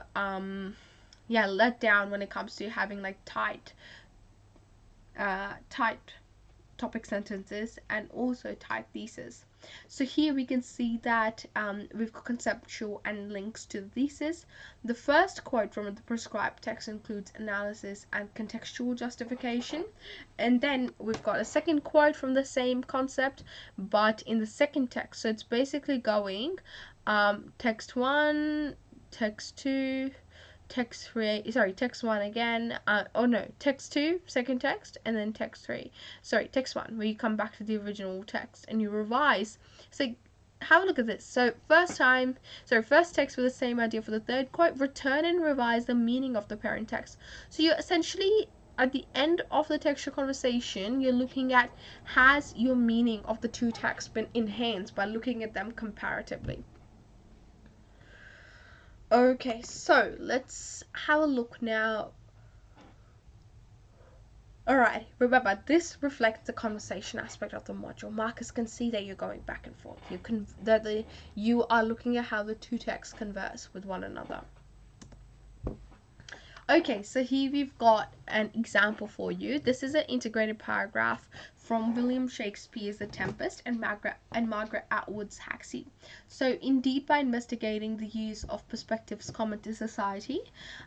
let down when it comes to having tight topic sentences and also tight thesis. So here we can see that we've got conceptual and links to the thesis. The first quote from the prescribed text includes analysis and contextual justification, and then we've got a second quote from the same concept but in the second text. So it's basically going text 1, text 2, text 3, sorry, text 1 again, text 2, second text, and then text 3, sorry, text 1, where you come back to the original text and you revise. So have a look at this. So first text with the same idea for the third quote, return and revise the meaning of the parent text. So you're essentially, at the end of the textual conversation, you're looking at, has your meaning of the two texts been enhanced by looking at them comparatively? Okay, so let's have a look now. Alright, remember, this reflects the conversation aspect of the module. Markers can see that you're going back and forth. You are looking at how the two texts converse with one another. Okay, so here we've got an example for you. This is an integrated paragraph from William Shakespeare's The Tempest and Margaret Atwood's Haxie. So indeed, by investigating the use of perspectives common to society,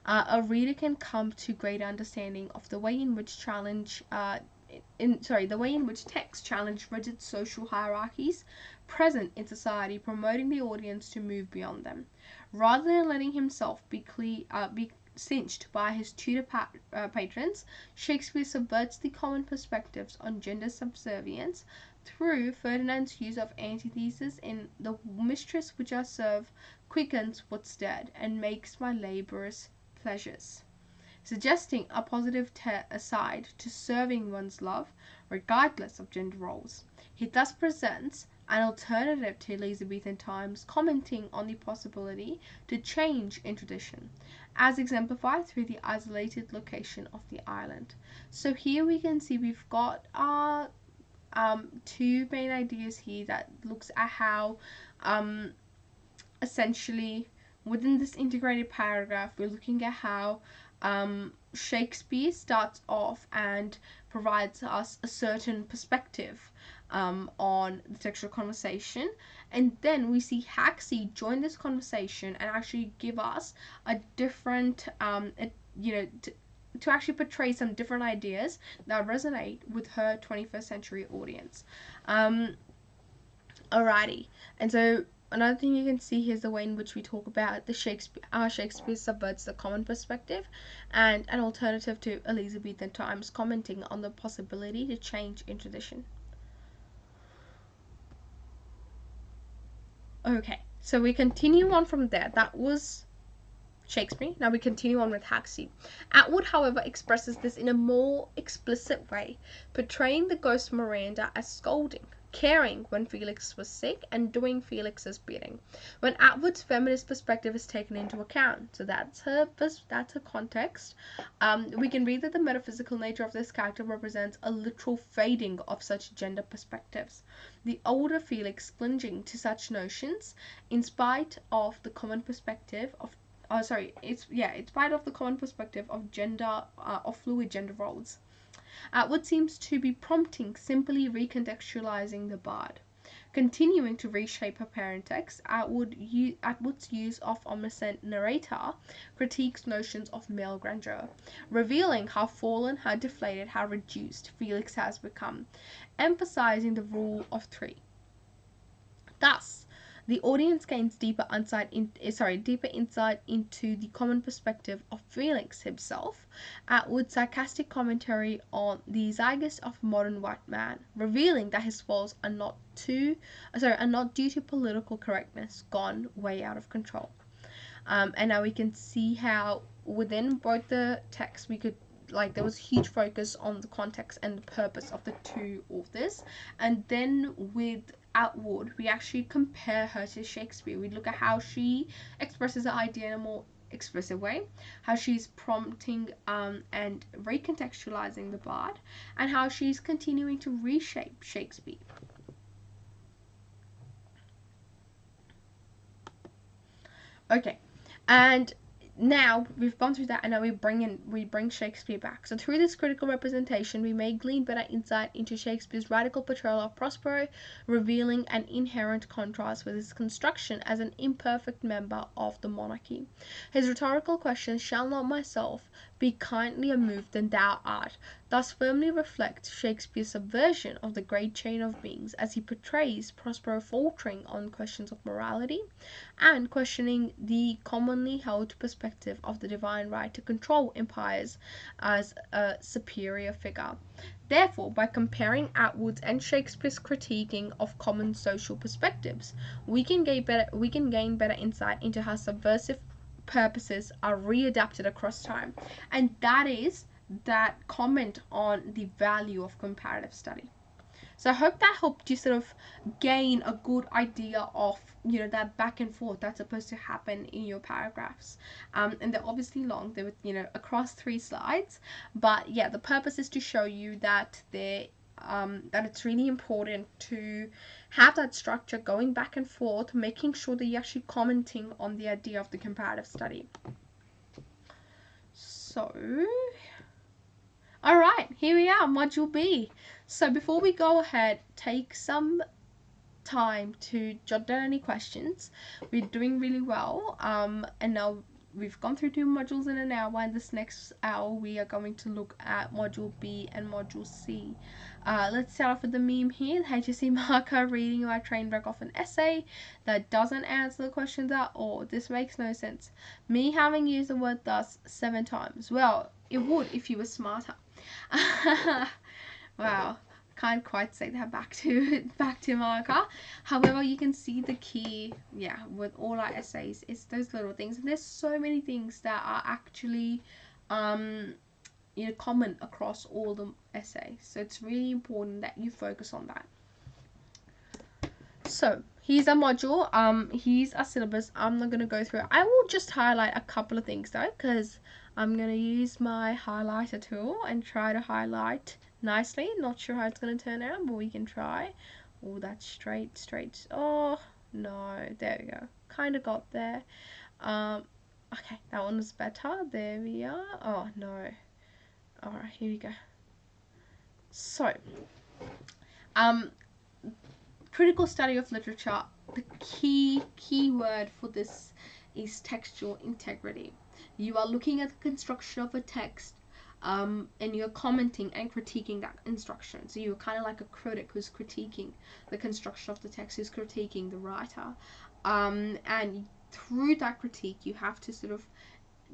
a reader can come to greater understanding of the way in which texts challenge rigid social hierarchies present in society, promoting the audience to move beyond them. Rather than letting himself be cinched by his Tudor patrons, Shakespeare subverts the common perspectives on gender subservience through Ferdinand's use of antithesis in "The mistress which I serve quickens what's dead, and makes my labourers pleasures," suggesting a positive side to serving one's love, regardless of gender roles. He thus presents an alternative to Elizabethan times, commenting on the possibility to change in tradition, as exemplified through the isolated location of the island. So here we can see we've got our two main ideas here that looks at how essentially within this integrated paragraph we're looking at how Shakespeare starts off and provides us a certain perspective on the textual conversation, and then we see Haxie join this conversation and actually give us a different, to actually portray some different ideas that resonate with her 21st century audience. Alrighty, and so another thing you can see here is the way in which we talk about Shakespeare subverts the common perspective and an alternative to Elizabethan times, commenting on the possibility to change in tradition. Okay, so we continue on from there. That was Shakespeare. Now we continue on with Haxie. Atwood, however, expresses this in a more explicit way, portraying the ghost Miranda as scolding, caring when Felix was sick, and doing Felix's bidding. When Atwood's feminist perspective is taken into account, so that's her context, we can read that the metaphysical nature of this character represents a literal fading of such gender perspectives. The older Felix clinging to such notions, in spite of the common perspective of in spite of the common perspective of gender, of fluid gender roles. Atwood seems to be prompting simply recontextualizing the bard. Continuing to reshape her parent text, Atwood's use of omniscient narrator critiques notions of male grandeur, revealing how fallen, how deflated, how reduced Felix has become, emphasizing the rule of three. Thus, The audience gains deeper insight into the common perspective of Felix himself, with sarcastic commentary on the zeitgeist of modern white man, revealing that his faults are not due to political correctness gone way out of control. And now we can see how within both the texts we could, like, there was huge focus on the context and the purpose of the two authors. And then with Atwood, we actually compare her to Shakespeare. We look at how she expresses the idea in a more expressive way, how she's prompting and recontextualizing the bard, and how she's continuing to reshape Shakespeare. Okay, and now we've gone through that, and now we bring Shakespeare back. So through this critical representation, we may glean better insight into Shakespeare's radical portrayal of Prospero, revealing an inherent contrast with his construction as an imperfect member of the monarchy. His rhetorical question, "Shall not myself be kindlier moved than thou art?" thus firmly reflects Shakespeare's subversion of the great chain of beings, as he portrays Prospero faltering on questions of morality and questioning the commonly held perspective of the divine right to control empires as a superior figure. Therefore, by comparing Atwood's and Shakespeare's critiquing of common social perspectives, we can gain better insight into how subversive purposes are readapted across time. And that is that comment on the value of comparative study. So I hope that helped you sort of gain a good idea of, that back and forth that's supposed to happen in your paragraphs. And they're obviously long. They're, across 3 slides. But yeah, the purpose is to show you that that it's really important to have that structure going back and forth, making sure that you're actually commenting on the idea of the comparative study. So, all right, here we are, Module B. So before we go ahead, take some time to jot down any questions. We're doing really well. And now we've gone through 2 modules in an hour, and this next hour we are going to look at Module B and Module C. Let's start off with the meme here. The HSC marker reading my train wreck off an essay that doesn't answer the questions at all. This makes no sense. Me having used the word thus 7 times. Well, it would if you were smarter. Wow, can't quite say that back to marker. However, you can see the key, with all our essays is those little things, and there's so many things that are actually common across all the essays. So it's really important that you focus on that. So here's a module. Here's a syllabus. I'm not gonna go through it. I will just highlight a couple of things though, because I'm gonna use my highlighter tool and try to highlight nicely. Not sure how it's gonna turn out, but we can try. Oh, that's straight. Oh no, there we go. Kind of got there. Okay, that one was better. There we are. Oh no. All right, here we go. So, critical study of literature. The key word for this is textual integrity. You are looking at the construction of a text, and you're commenting and critiquing that instruction. So you're kind of like a critic who's critiquing the construction of the text, who's critiquing the writer. And through that critique, you have to sort of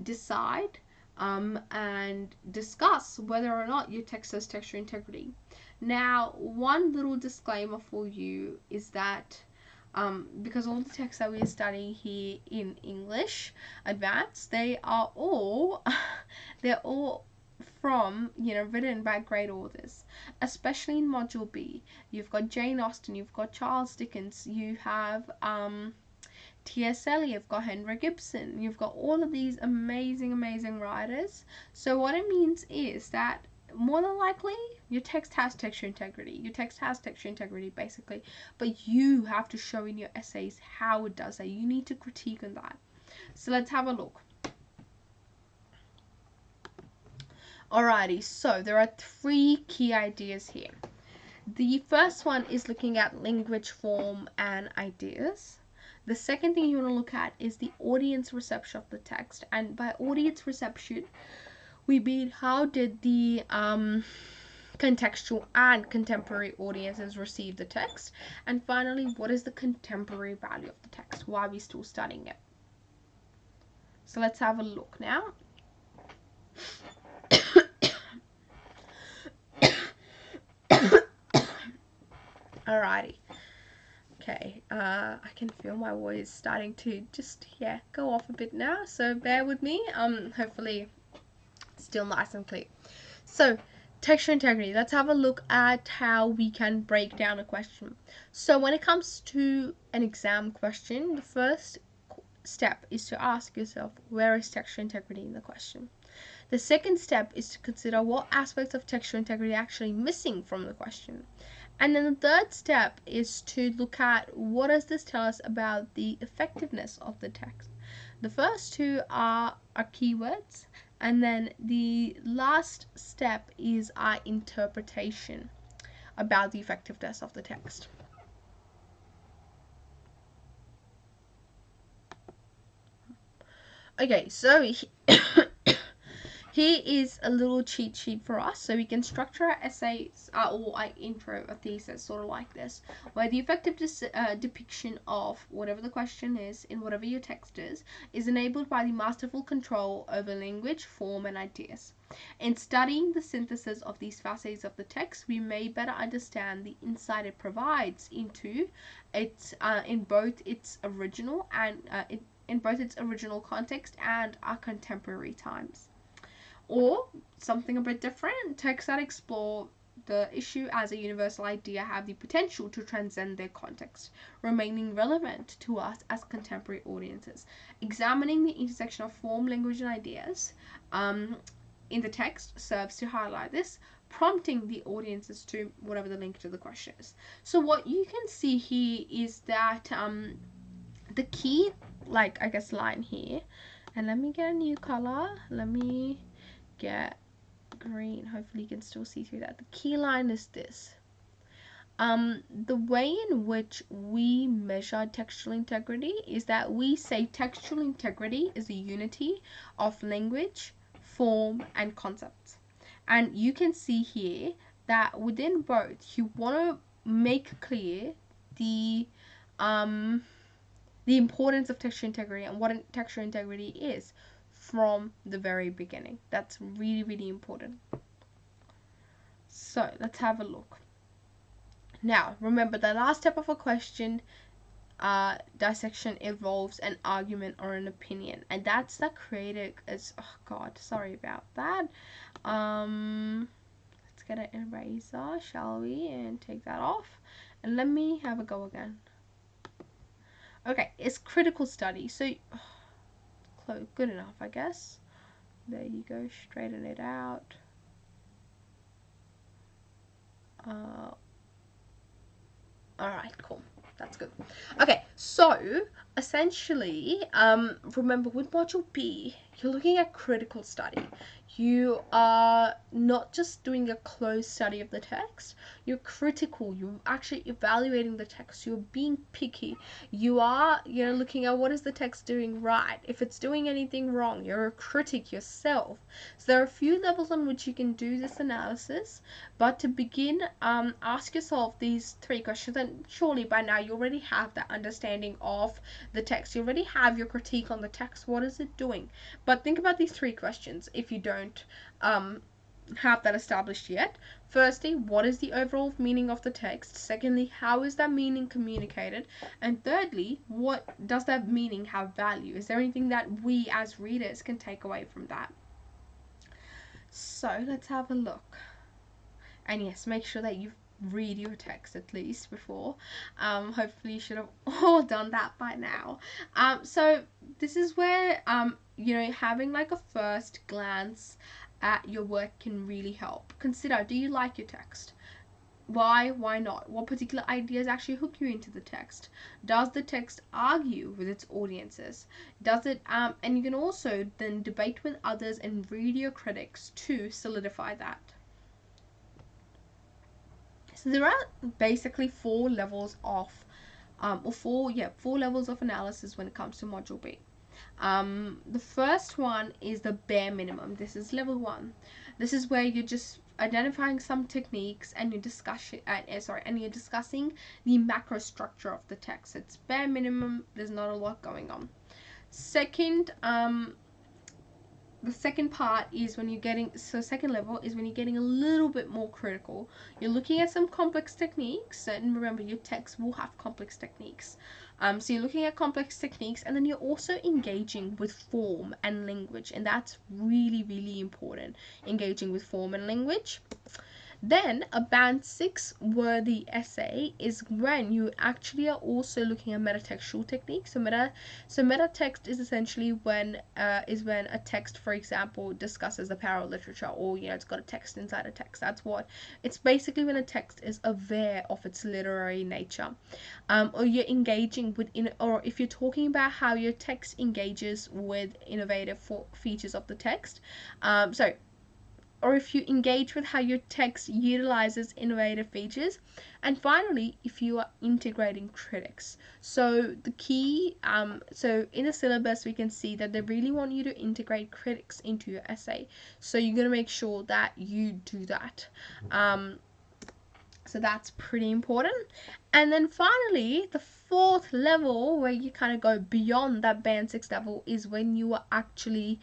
decide and discuss whether or not your text has textual integrity. Now, one little disclaimer for you is that because all the texts that we are studying here in English Advanced, they're all from, written by great authors, especially in Module B. You've got Jane Austen, you've got Charles Dickens, you have T.S. Eliot, you've got Henrik Ibsen, you've got all of these amazing writers. So what it means is that more than likely your text has textual integrity. Your text has textual integrity basically, but you have to show in your essays how it does that. You need to critique on that. So let's have a look. Alrighty, so there are 3 key ideas here. The first one is looking at language, form, and ideas. The second thing you want to look at is the audience reception of the text. And by audience reception, we mean how did the contextual and contemporary audiences receive the text, and finally, what is the contemporary value of the text? Why are we still studying it? So let's have a look now. Alrighty. Okay, I can feel my voice starting to just, go off a bit now, so bear with me. Hopefully still nice and clear. So, textual integrity. Let's have a look at how we can break down a question. So when it comes to an exam question, the first step is to ask yourself, where is textual integrity in the question? The second step is to consider what aspects of textual integrity are actually missing from the question. And then the third step is to look at what does this tell us about the effectiveness of the text. The first two are our keywords, and then the last step is our interpretation about the effectiveness of the text. Okay, so here is a little cheat sheet for us, so we can structure our essays or our intro, a thesis, sort of like this, where the effective depiction of whatever the question is in whatever your text is enabled by the masterful control over language, form, and ideas. In studying the synthesis of these facets of the text, we may better understand the insight it provides into its in both its original and in both its original context and our contemporary times. Or something a bit different, texts that explore the issue as a universal idea have the potential to transcend their context, remaining relevant to us as contemporary audiences. Examining the intersection of form, language, and ideas in the text serves to highlight this, prompting the audiences to whatever the link to the question is. So what you can see here is that the key, line here, and let me get a new color. Let me get green. Hopefully you can still see through that. The key line is this. The way in which we measure textual integrity is that we say textual integrity is a unity of language, form, and concepts. And you can see here that within both, you want to make clear the importance of textual integrity and what textual integrity is from the very beginning. That's really, really important. So let's have a look. Now, remember, the last step of a question dissection involves an argument or an opinion, and that's the creative. Sorry about that. Let's get an eraser, shall we, and take that off, and let me have a go again. Okay, it's critical study, so good enough, I guess. There you go, straighten it out. Alright, cool. That's good. Okay, so essentially, remember with Module B, you're looking at critical study. You are not just doing a close study of the text, you're critical, you're actually evaluating the text, you're being picky, you are, looking at what is the text doing right. If it's doing anything wrong, you're a critic yourself. So there are a few levels on which you can do this analysis, but to begin, ask yourself these 3 questions, and surely by now you already have that understanding of the text. You already have your critique on the text. What is it doing? But think about these 3 questions if you don't have that established yet. Firstly, what is the overall meaning of the text? Secondly, how is that meaning communicated? And thirdly, what does that meaning have value? Is there anything that we as readers can take away from that? So let's have a look. And yes, make sure that you read your text at least before. Hopefully you should have all done that by now. So this is where having like a first glance at your work can really help. Consider, do you like your text? Why not? What particular ideas actually hook you into the text? Does the text argue with its audiences? Does it and you can also then debate with others and read your critics to solidify that. So there are basically 4 levels of 4 levels of analysis when it comes to Module B. The first one is the bare minimum. This is level 1. This is where you're just identifying some techniques and you're discussing the macro structure of the text. It's bare minimum. There's not a lot going on. Second, the second part is when you're getting, so second level is when you're getting a little bit more critical. You're looking at some complex techniques, and remember your text will have complex techniques. So you're looking at complex techniques, and then you're also engaging with form and language, and that's really, really important, engaging with form and language. Then a band 6 worthy essay is when you actually are also looking at metatextual techniques. So metatext is essentially when a text, for example, discusses the power of literature, or it's got a text inside a text. That's what it's basically, when a text is aware of its literary nature, or you're engaging with or if you're talking about how your text engages with innovative features of the text. Or if you engage with how your text utilizes innovative features. And finally, if you are integrating critics. So the key, so in the syllabus, we can see that they really want you to integrate critics into your essay. So you're going to make sure that you do that. So that's pretty important. And then finally, the fourth level, where you kind of go beyond that band 6 level, is when you are actually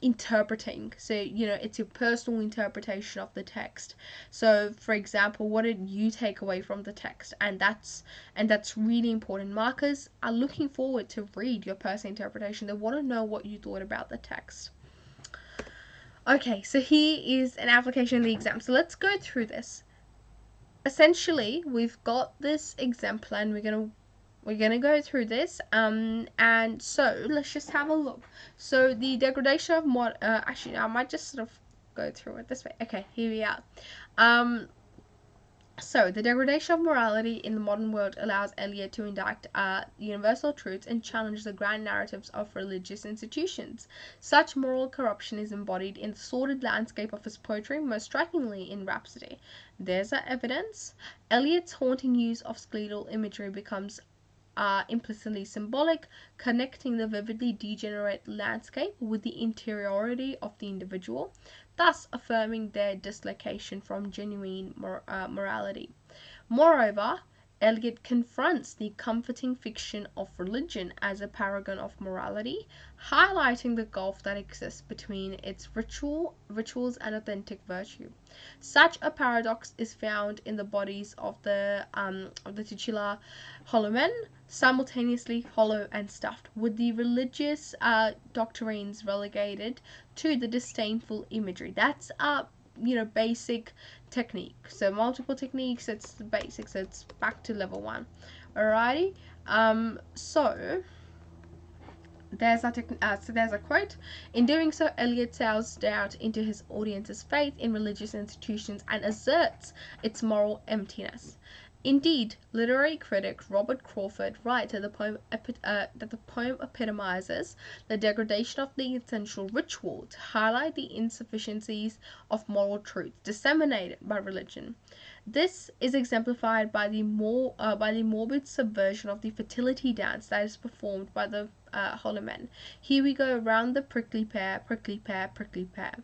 interpreting. So it's your personal interpretation of the text. So for example, what did you take away from the text? And that's really important. Markers are looking forward to read your personal interpretation. They want to know what you thought about the text. Okay, so here is an application of the exam. So let's go through this. Essentially, we've got this exam plan. We're gonna go through this, and so let's just have a look. So the degradation of actually, I might just sort of go through it this way. Okay, here we are. So, the degradation of morality in the modern world allows Eliot to indict universal truths and challenge the grand narratives of religious institutions. Such moral corruption is embodied in the sordid landscape of his poetry, most strikingly in Rhapsody. There's our evidence. Eliot's haunting use of skeletal imagery becomes implicitly symbolic, connecting the vividly degenerate landscape with the interiority of the individual, thus affirming their dislocation from genuine morality. Moreover, Eliot confronts the comforting fiction of religion as a paragon of morality, highlighting the gulf that exists between its rituals and authentic virtue. Such a paradox is found in the bodies of the titular holomen, simultaneously hollow and stuffed, with the religious doctrines relegated to the disdainful imagery. That's basic technique. So multiple techniques, it's the basics, it's back to level 1. Alrighty. So there's a quote. In doing so, Eliot sows doubt into his audience's faith in religious institutions and asserts its moral emptiness. Indeed, literary critic Robert Crawford writes that the poem epitomizes the degradation of the essential ritual to highlight the insufficiencies of moral truth disseminated by religion. This is exemplified by the morbid subversion of the fertility dance that is performed by the holomen. Here we go around the prickly pear, prickly pear, prickly pear.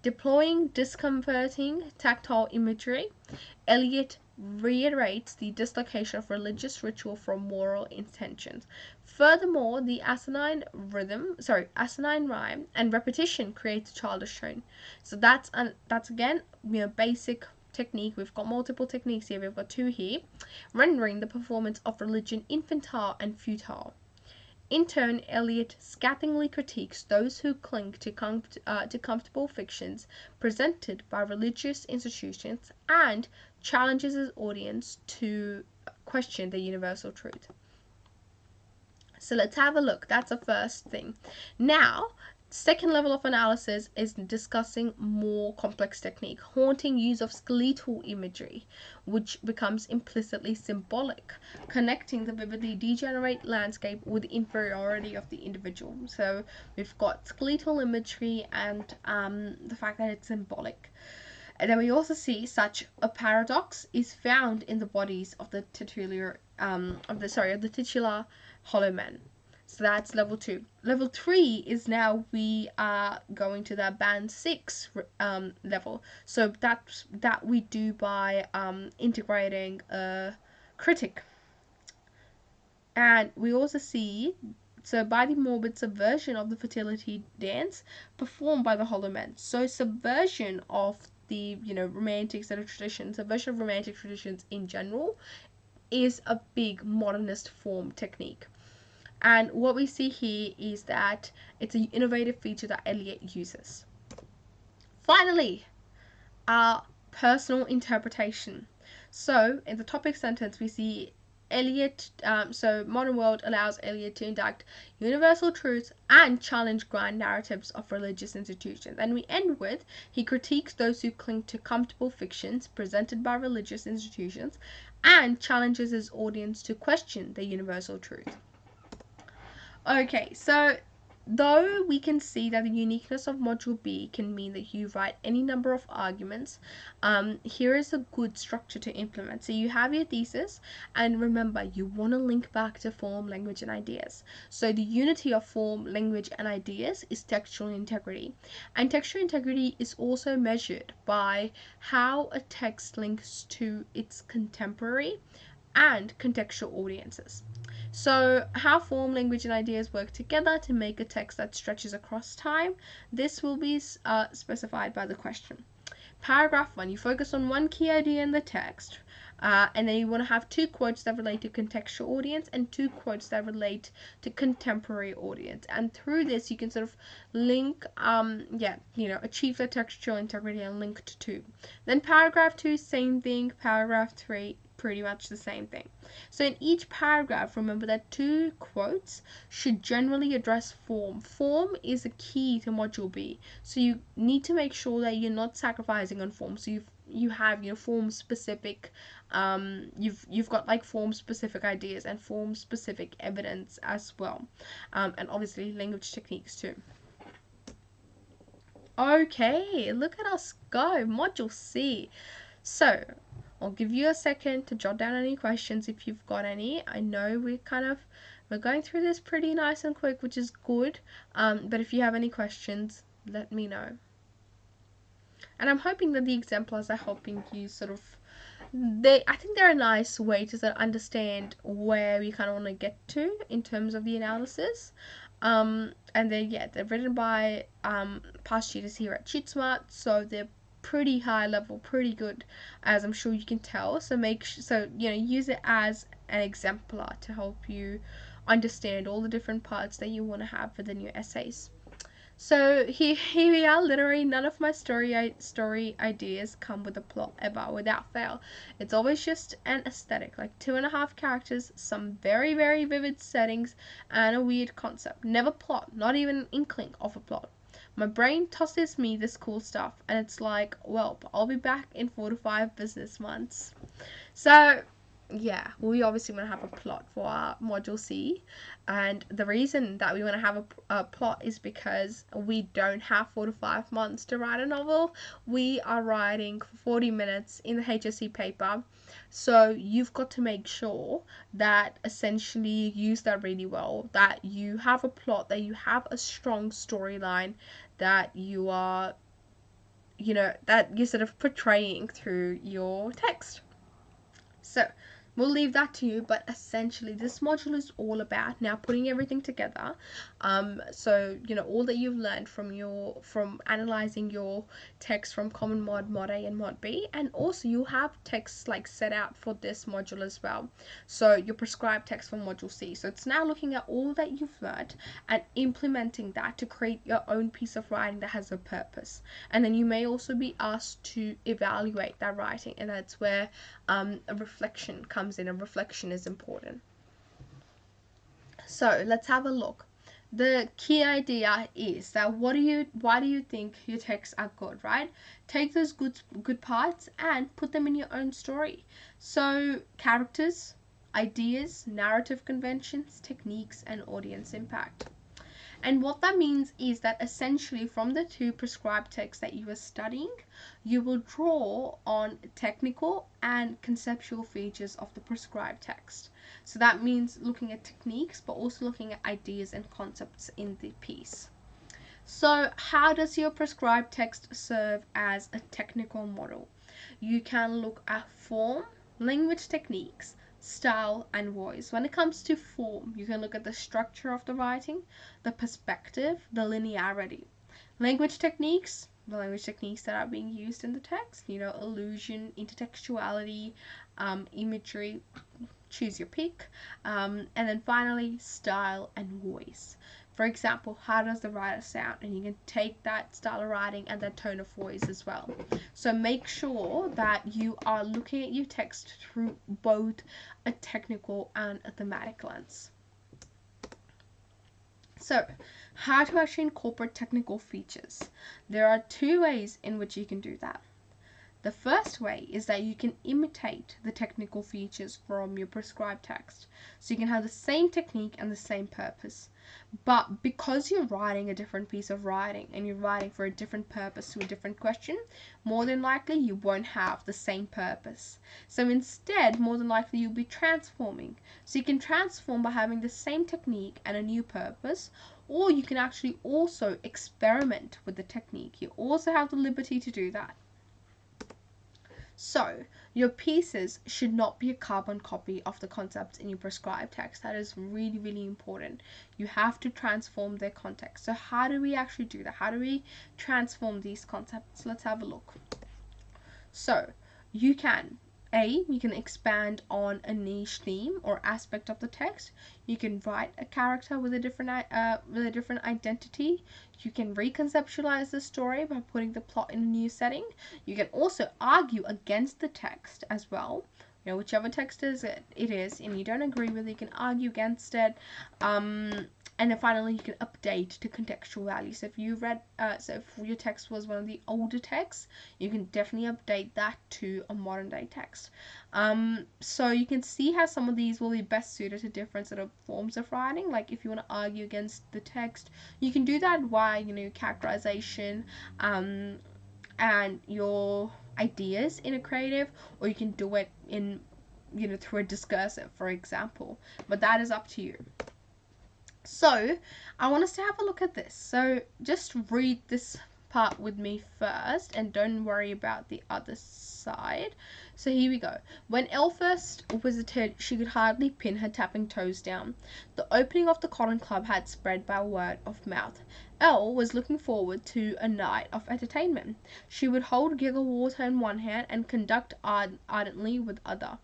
Deploying discomforting tactile imagery, Eliot reiterates the dislocation of religious ritual from moral intentions. Furthermore, the asinine rhyme and repetition creates a childish tone. So that's again basic technique. We've got multiple techniques here. We've got 2 here, rendering the performance of religion infantile and futile. In turn, Eliot scathingly critiques those who cling to comfortable fictions presented by religious institutions and challenges his audience to question the universal truth. So let's have a look. That's the first thing. Now, second level of analysis is discussing more complex technique, haunting use of skeletal imagery, which becomes implicitly symbolic, connecting the vividly degenerate landscape with the inferiority of the individual. So we've got skeletal imagery and the fact that it's symbolic. And then we also see such a paradox is found in the bodies of the titular holomen. So that's level 2. Level 3 is now we are going to the band 6 level. So that we do by integrating a critic. And we also see, so by the morbid subversion of the fertility dance performed by the Hollow Men. So subversion of the romantic sort of traditions, subversion of romantic traditions in general is a big modernist form technique. And what we see here is that it's an innovative feature that Eliot uses. Finally, our personal interpretation. So in the topic sentence, we see Eliot, so modern world allows Eliot to induct universal truths and challenge grand narratives of religious institutions. And we end with, he critiques those who cling to comfortable fictions presented by religious institutions and challenges his audience to question the universal truth. Okay, so though we can see that the uniqueness of Module B can mean that you write any number of arguments, here is a good structure to implement. So you have your thesis, and remember, you want to link back to form, language, and ideas. So the unity of form, language, and ideas is textual integrity. And textual integrity is also measured by how a text links to its contemporary and contextual audiences. So, how form, language, and ideas work together to make a text that stretches across time, this will be specified by the question. Paragraph 1, you focus on one key idea in the text, and then you want to have 2 quotes that relate to contextual audience and 2 quotes that relate to contemporary audience. And through this, you can sort of link, achieve the textual integrity and link to 2. Then paragraph 2, same thing. Paragraph 3, pretty much the same thing. So in each paragraph, remember that 2 quotes should generally address form. Form is a key to Module B. So you need to make sure that you're not sacrificing on form. So you have form specific, you've got like form specific ideas and form specific evidence as well, and obviously language techniques too. Okay, look at us go, Module C. So I'll give you a second to jot down any questions if you've got any. I know we're going through this pretty nice and quick, which is good. But if you have any questions, let me know. And I'm hoping that the exemplars are helping you sort of, I think they're a nice way to sort of understand where we kind of want to get to in terms of the analysis. And they're written by past tutors here at CheatSmart, so they're pretty high level, pretty good, as I'm sure you can tell. So use it as an exemplar to help you understand all the different parts that you want to have within your essays. So here we are. Literally, none of my story ideas come with a plot ever, without fail. It's always just an aesthetic, like 2.5 characters, some very, very vivid settings, and a weird concept. Never plot, not even an inkling of a plot. My brain tosses me this cool stuff, and it's like, well, I'll be back in 4 to 5 business months. So yeah, we obviously want to have a plot for our Module C, and the reason that we want to have a plot is because we don't have 4 to 5 months to write a novel. We are writing for 40 minutes in the HSC paper, so you've got to make sure that essentially you use that really well, that you have a plot, that you have a strong storyline, that you are, that you're sort of portraying through your text. So we'll leave that to you, but essentially this module is all about now putting everything together. So all that you've learned from analyzing your text from Common Mod, Mod A, and Mod B, and also you have texts like set out for this module as well. So your prescribed text for Module C. So it's now looking at all that you've learned and implementing that to create your own piece of writing that has a purpose. And then you may also be asked to evaluate that writing, and that's where a reflection comes in. A reflection is important. So let's have a look. The key idea is that why do you think your texts are good, right? Take those good parts and put them in your own story. So characters, ideas, narrative conventions, techniques, and audience impact. And what that means is that essentially from the two prescribed texts that you are studying, you will draw on technical and conceptual features of the prescribed text. So that means looking at techniques, but also looking at ideas and concepts in the piece. So how does your prescribed text serve as a technical model? You can look at form, language techniques, style, and voice. When it comes to form, you can look at the structure of the writing, the perspective, the linearity. Language techniques, the language techniques that are being used in the text, allusion, intertextuality, imagery, choose your pick. And then finally, style and voice. For example, how does the writer sound? And you can take that style of writing and that tone of voice as well. So make sure that you are looking at your text through both a technical and a thematic lens. So, how to actually incorporate technical features? There are two ways in which you can do that. The first way is that you can imitate the technical features from your prescribed text. So you can have the same technique and the same purpose. But because you're writing a different piece of writing and you're writing for a different purpose to a different question, more than likely you won't have the same purpose. So instead, more than likely you'll be transforming. So you can transform by having the same technique and a new purpose, or you can actually also experiment with the technique. You also have the liberty to do that. So, your pieces should not be a carbon copy of the concepts in your prescribed text. That is really, really important. You have to transform their context. So, how do we actually do that? How do we transform these concepts? Let's have a look. So, you can expand on a niche theme or aspect of the text. You can write a character with a different identity. You can reconceptualize the story by putting the plot in a new setting. You can also argue against the text as well. Whichever text it is, and you don't agree with it, you can argue against it. And then finally, you can update to contextual values. So if if your text was one of the older texts, you can definitely update that to a modern day text. So you can see how some of these will be best suited to different sort of forms of writing. Like if you want to argue against the text, you can do that via characterization, and your ideas in a creative, or you can do it in through a discursive, for example. But that is up to you. So I want us to have a look at this. So just read this part with me first and don't worry about the other side. So here we go. When Elle first visited, she could hardly pin her tapping toes down. The opening of the Cotton Club had spread by word of mouth. Elle was looking forward to a night of entertainment. She would hold giggle water in one hand and conduct ardently with other.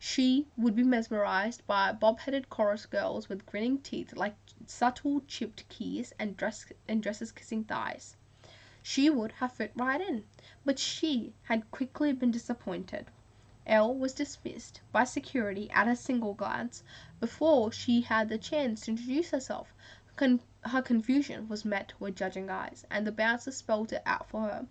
She would be mesmerized by bob-headed chorus girls with grinning teeth like subtle chipped keys and dresses kissing thighs. She would have fit right in, but she had quickly been disappointed. Elle was dismissed by security at a single glance before she had the chance to introduce herself. Her confusion was met with judging eyes, and the bouncer spelled it out for her.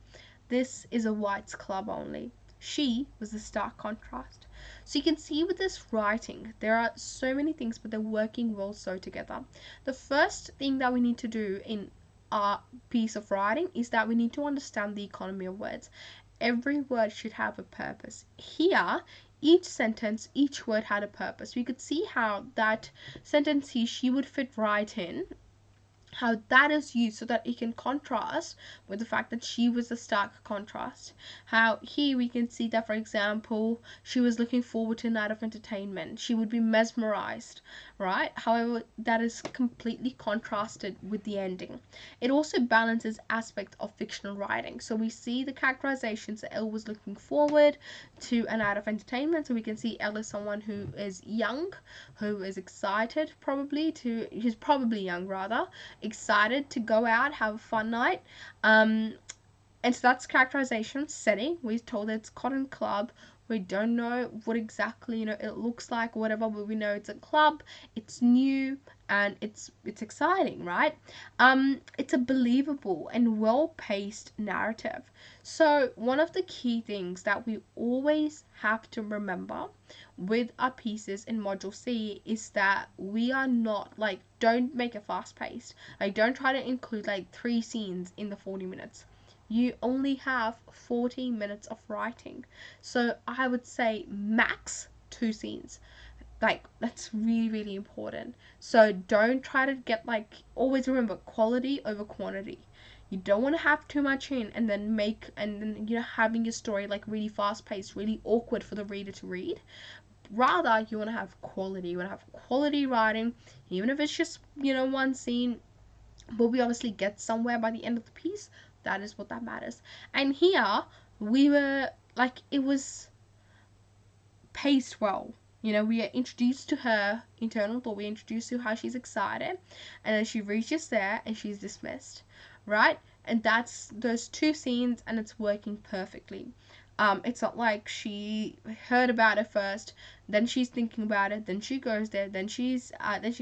This is a whites club only. She was the stark contrast. So you can see with this writing, there are so many things, but they're working well so together. The first thing that we need to do in our piece of writing is that we need to understand the economy of words. Every word should have a purpose. Here, each sentence, each word had a purpose. We could see how that sentence here, she would fit right in, how that is used so that it can contrast with the fact that she was a stark contrast. How here we can see that, for example, she was looking forward to a night of entertainment. She would be mesmerized, right? However, that is completely contrasted with the ending. It also balances aspects of fictional writing. So we see the characterizations that Elle was looking forward to a night of entertainment. So we can see Elle is someone who is young, who is excited who's probably young rather, excited to go out, have a fun night. And so that's characterization. Setting, we're told it's Cotton Club. We don't know what exactly it looks like, whatever, but we know it's a club, it's new, and it's exciting, right? It's a believable and well-paced narrative. So one of the key things that we always have to remember with our pieces in module C is that we are not like, don't make it fast paced. Like, don't try to include like 3 scenes in the 40 minutes. You only have 40 minutes of writing. So I would say max 2 scenes. Like, that's really, really important. So don't try to get like, always remember quality over quantity. You don't want to have too much in and then having your story like really fast paced, really awkward for the reader to read. Rather, you want to have quality. You want to have quality writing, even if it's just, one scene, but we obviously get somewhere by the end of the piece. That is what that matters. And here, we were like, it was paced well. We are introduced to her internal thought, we're introduced to how she's excited, and then she reaches there and she's dismissed, right? And that's those 2 scenes, and it's working perfectly. It's not like she heard about it first, then she's thinking about it, then she goes there, then she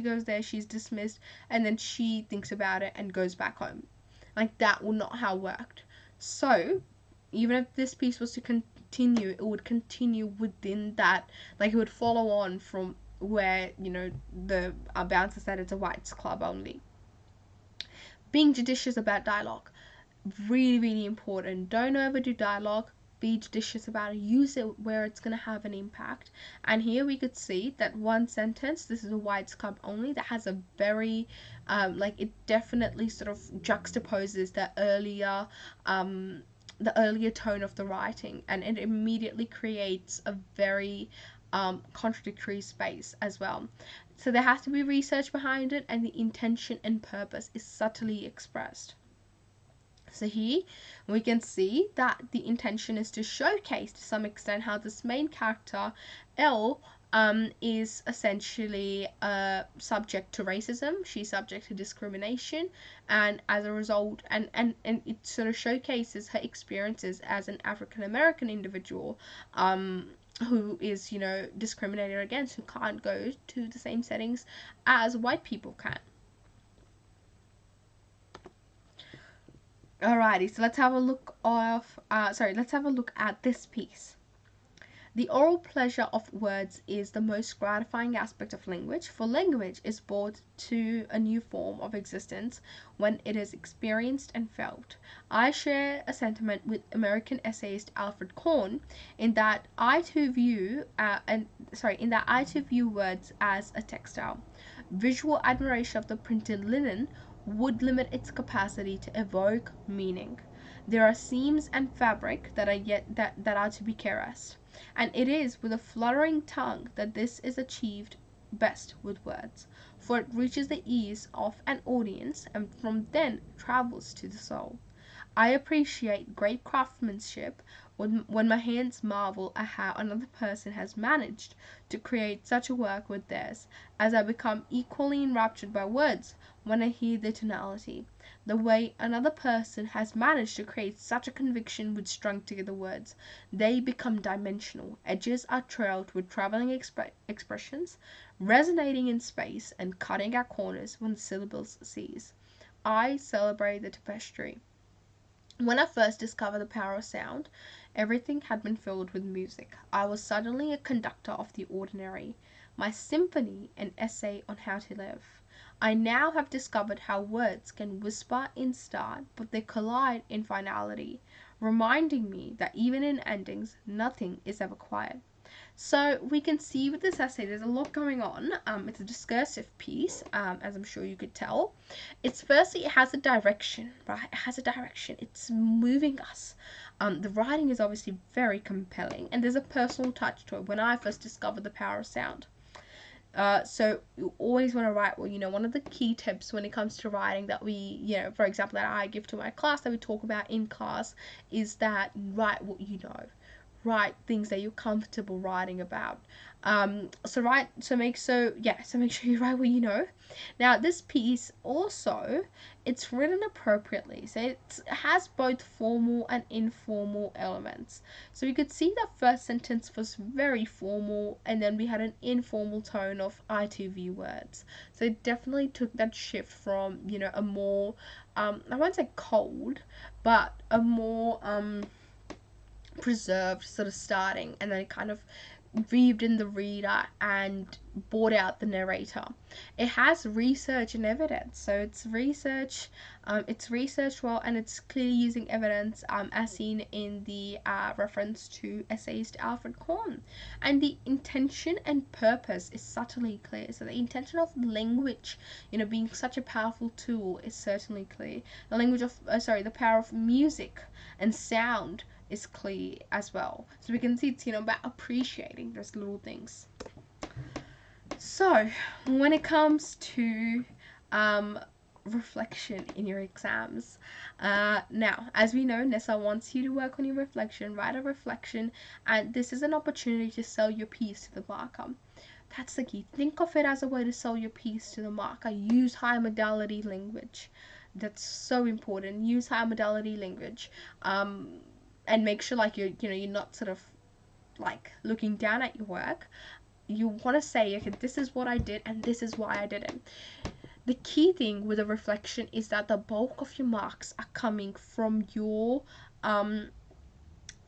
goes there, she's dismissed, and then she thinks about it and goes back home. Like, that will not have worked. So even if this piece was to continue, it would continue within that, like it would follow on from where, the bouncer said it's a whites club only. Being judicious about dialogue, really, really important. Don't overdo dialogue. Be judicious about it. Use it where it's going to have an impact. And here we could see that one sentence, this is a whites club only, that has a very, it definitely sort of juxtaposes the earlier tone of the writing, and it immediately creates a very contradictory space as well. So there has to be research behind it, and the intention and purpose is subtly expressed. So here we can see that the intention is to showcase to some extent how this main character, Elle, is essentially subject to racism. She's subject to discrimination, and as a result, and it sort of showcases her experiences as an African American individual, who is, discriminated against, who can't go to the same settings as white people can. Alrighty, so let's have a look at this piece. The oral pleasure of words is the most gratifying aspect of language, for language is brought to a new form of existence when it is experienced and felt. I share a sentiment with American essayist Alfred Korn in that I too view words as a textile. Visual admiration of the printed linen would limit its capacity to evoke meaning. There are seams and fabric that are to be caressed, and it is with a fluttering tongue that this is achieved best with words, for it reaches the ears of an audience and from then travels to the soul. I appreciate great craftsmanship when my hands marvel at how another person has managed to create such a work with theirs, as I become equally enraptured by words when I hear the tonality, the way another person has managed to create such a conviction with strung together words. They become dimensional, edges are trailed with traveling expressions, resonating in space and cutting at corners when the syllables cease. I celebrate the tapestry. When I first discovered the power of sound, everything had been filled with music. I was suddenly a conductor of the ordinary. My symphony, an essay on how to live. I now have discovered how words can whisper in start, but they collide in finality, reminding me that even in endings, nothing is ever quiet. So we can see with this essay, there's a lot going on. It's a discursive piece, as I'm sure you could tell. It has a direction, right? It has a direction. It's moving us. The writing is obviously very compelling, and there's a personal touch to it. When I first discovered the power of sound. So you always want to write well. One of the key tips when it comes to writing that we, for example, that I give to my class, that we talk about in class, is that write what you know. write things that you're comfortable writing about. So make sure you write what you know. Now this piece also, it's written appropriately, so it has both formal and informal elements. So you could see that first sentence was very formal, and then we had an informal tone of I2V words. So it definitely took that shift from, a more, I won't say cold, but a more preserved sort of starting, and then it kind of weaved in the reader and brought out the narrator. It has research and evidence, so it's research well, and it's clearly using evidence, as seen in the reference to essayist Alfred Korn. And the intention and purpose is subtly clear. So the intention of language, being such a powerful tool, is certainly clear. The power of music and sound is clear as well. So we can see it's about appreciating those little things. So when it comes to reflection in your exams, now as we know, Nessa wants you to work on your reflection, write a reflection, and this is an opportunity to sell your piece to the marker. That's the key. Think of it as a way to sell your piece to the marker. Use high modality language. That's so important. Use high modality language. And make sure you're not sort of looking down at your work. You want to say, okay, this is what I did and this is why I did it. The key thing with a reflection is that the bulk of your marks are coming from your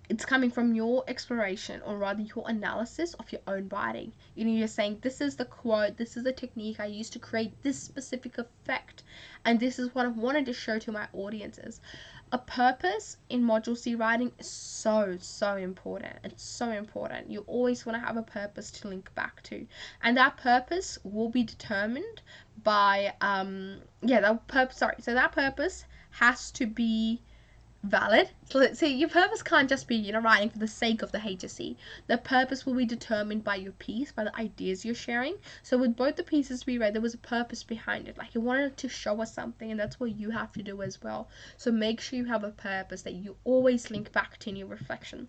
it's coming from your exploration, or rather your analysis of your own writing. You're saying, this is the quote, this is the technique I used to create this specific effect, and this is what I wanted to show to my audiences. A purpose in Module C writing is so important. It's so important. You always want to have a purpose to link back to, and that purpose will be determined by so that purpose has to be valid. So let's say your purpose can't just be writing for the sake of the HSC. The purpose will be determined by your piece, by the ideas you're sharing. So with both the pieces we read, there was a purpose behind it. You wanted to show us something, and that's what you have to do as well. So make sure you have a purpose that you always link back to in your reflection.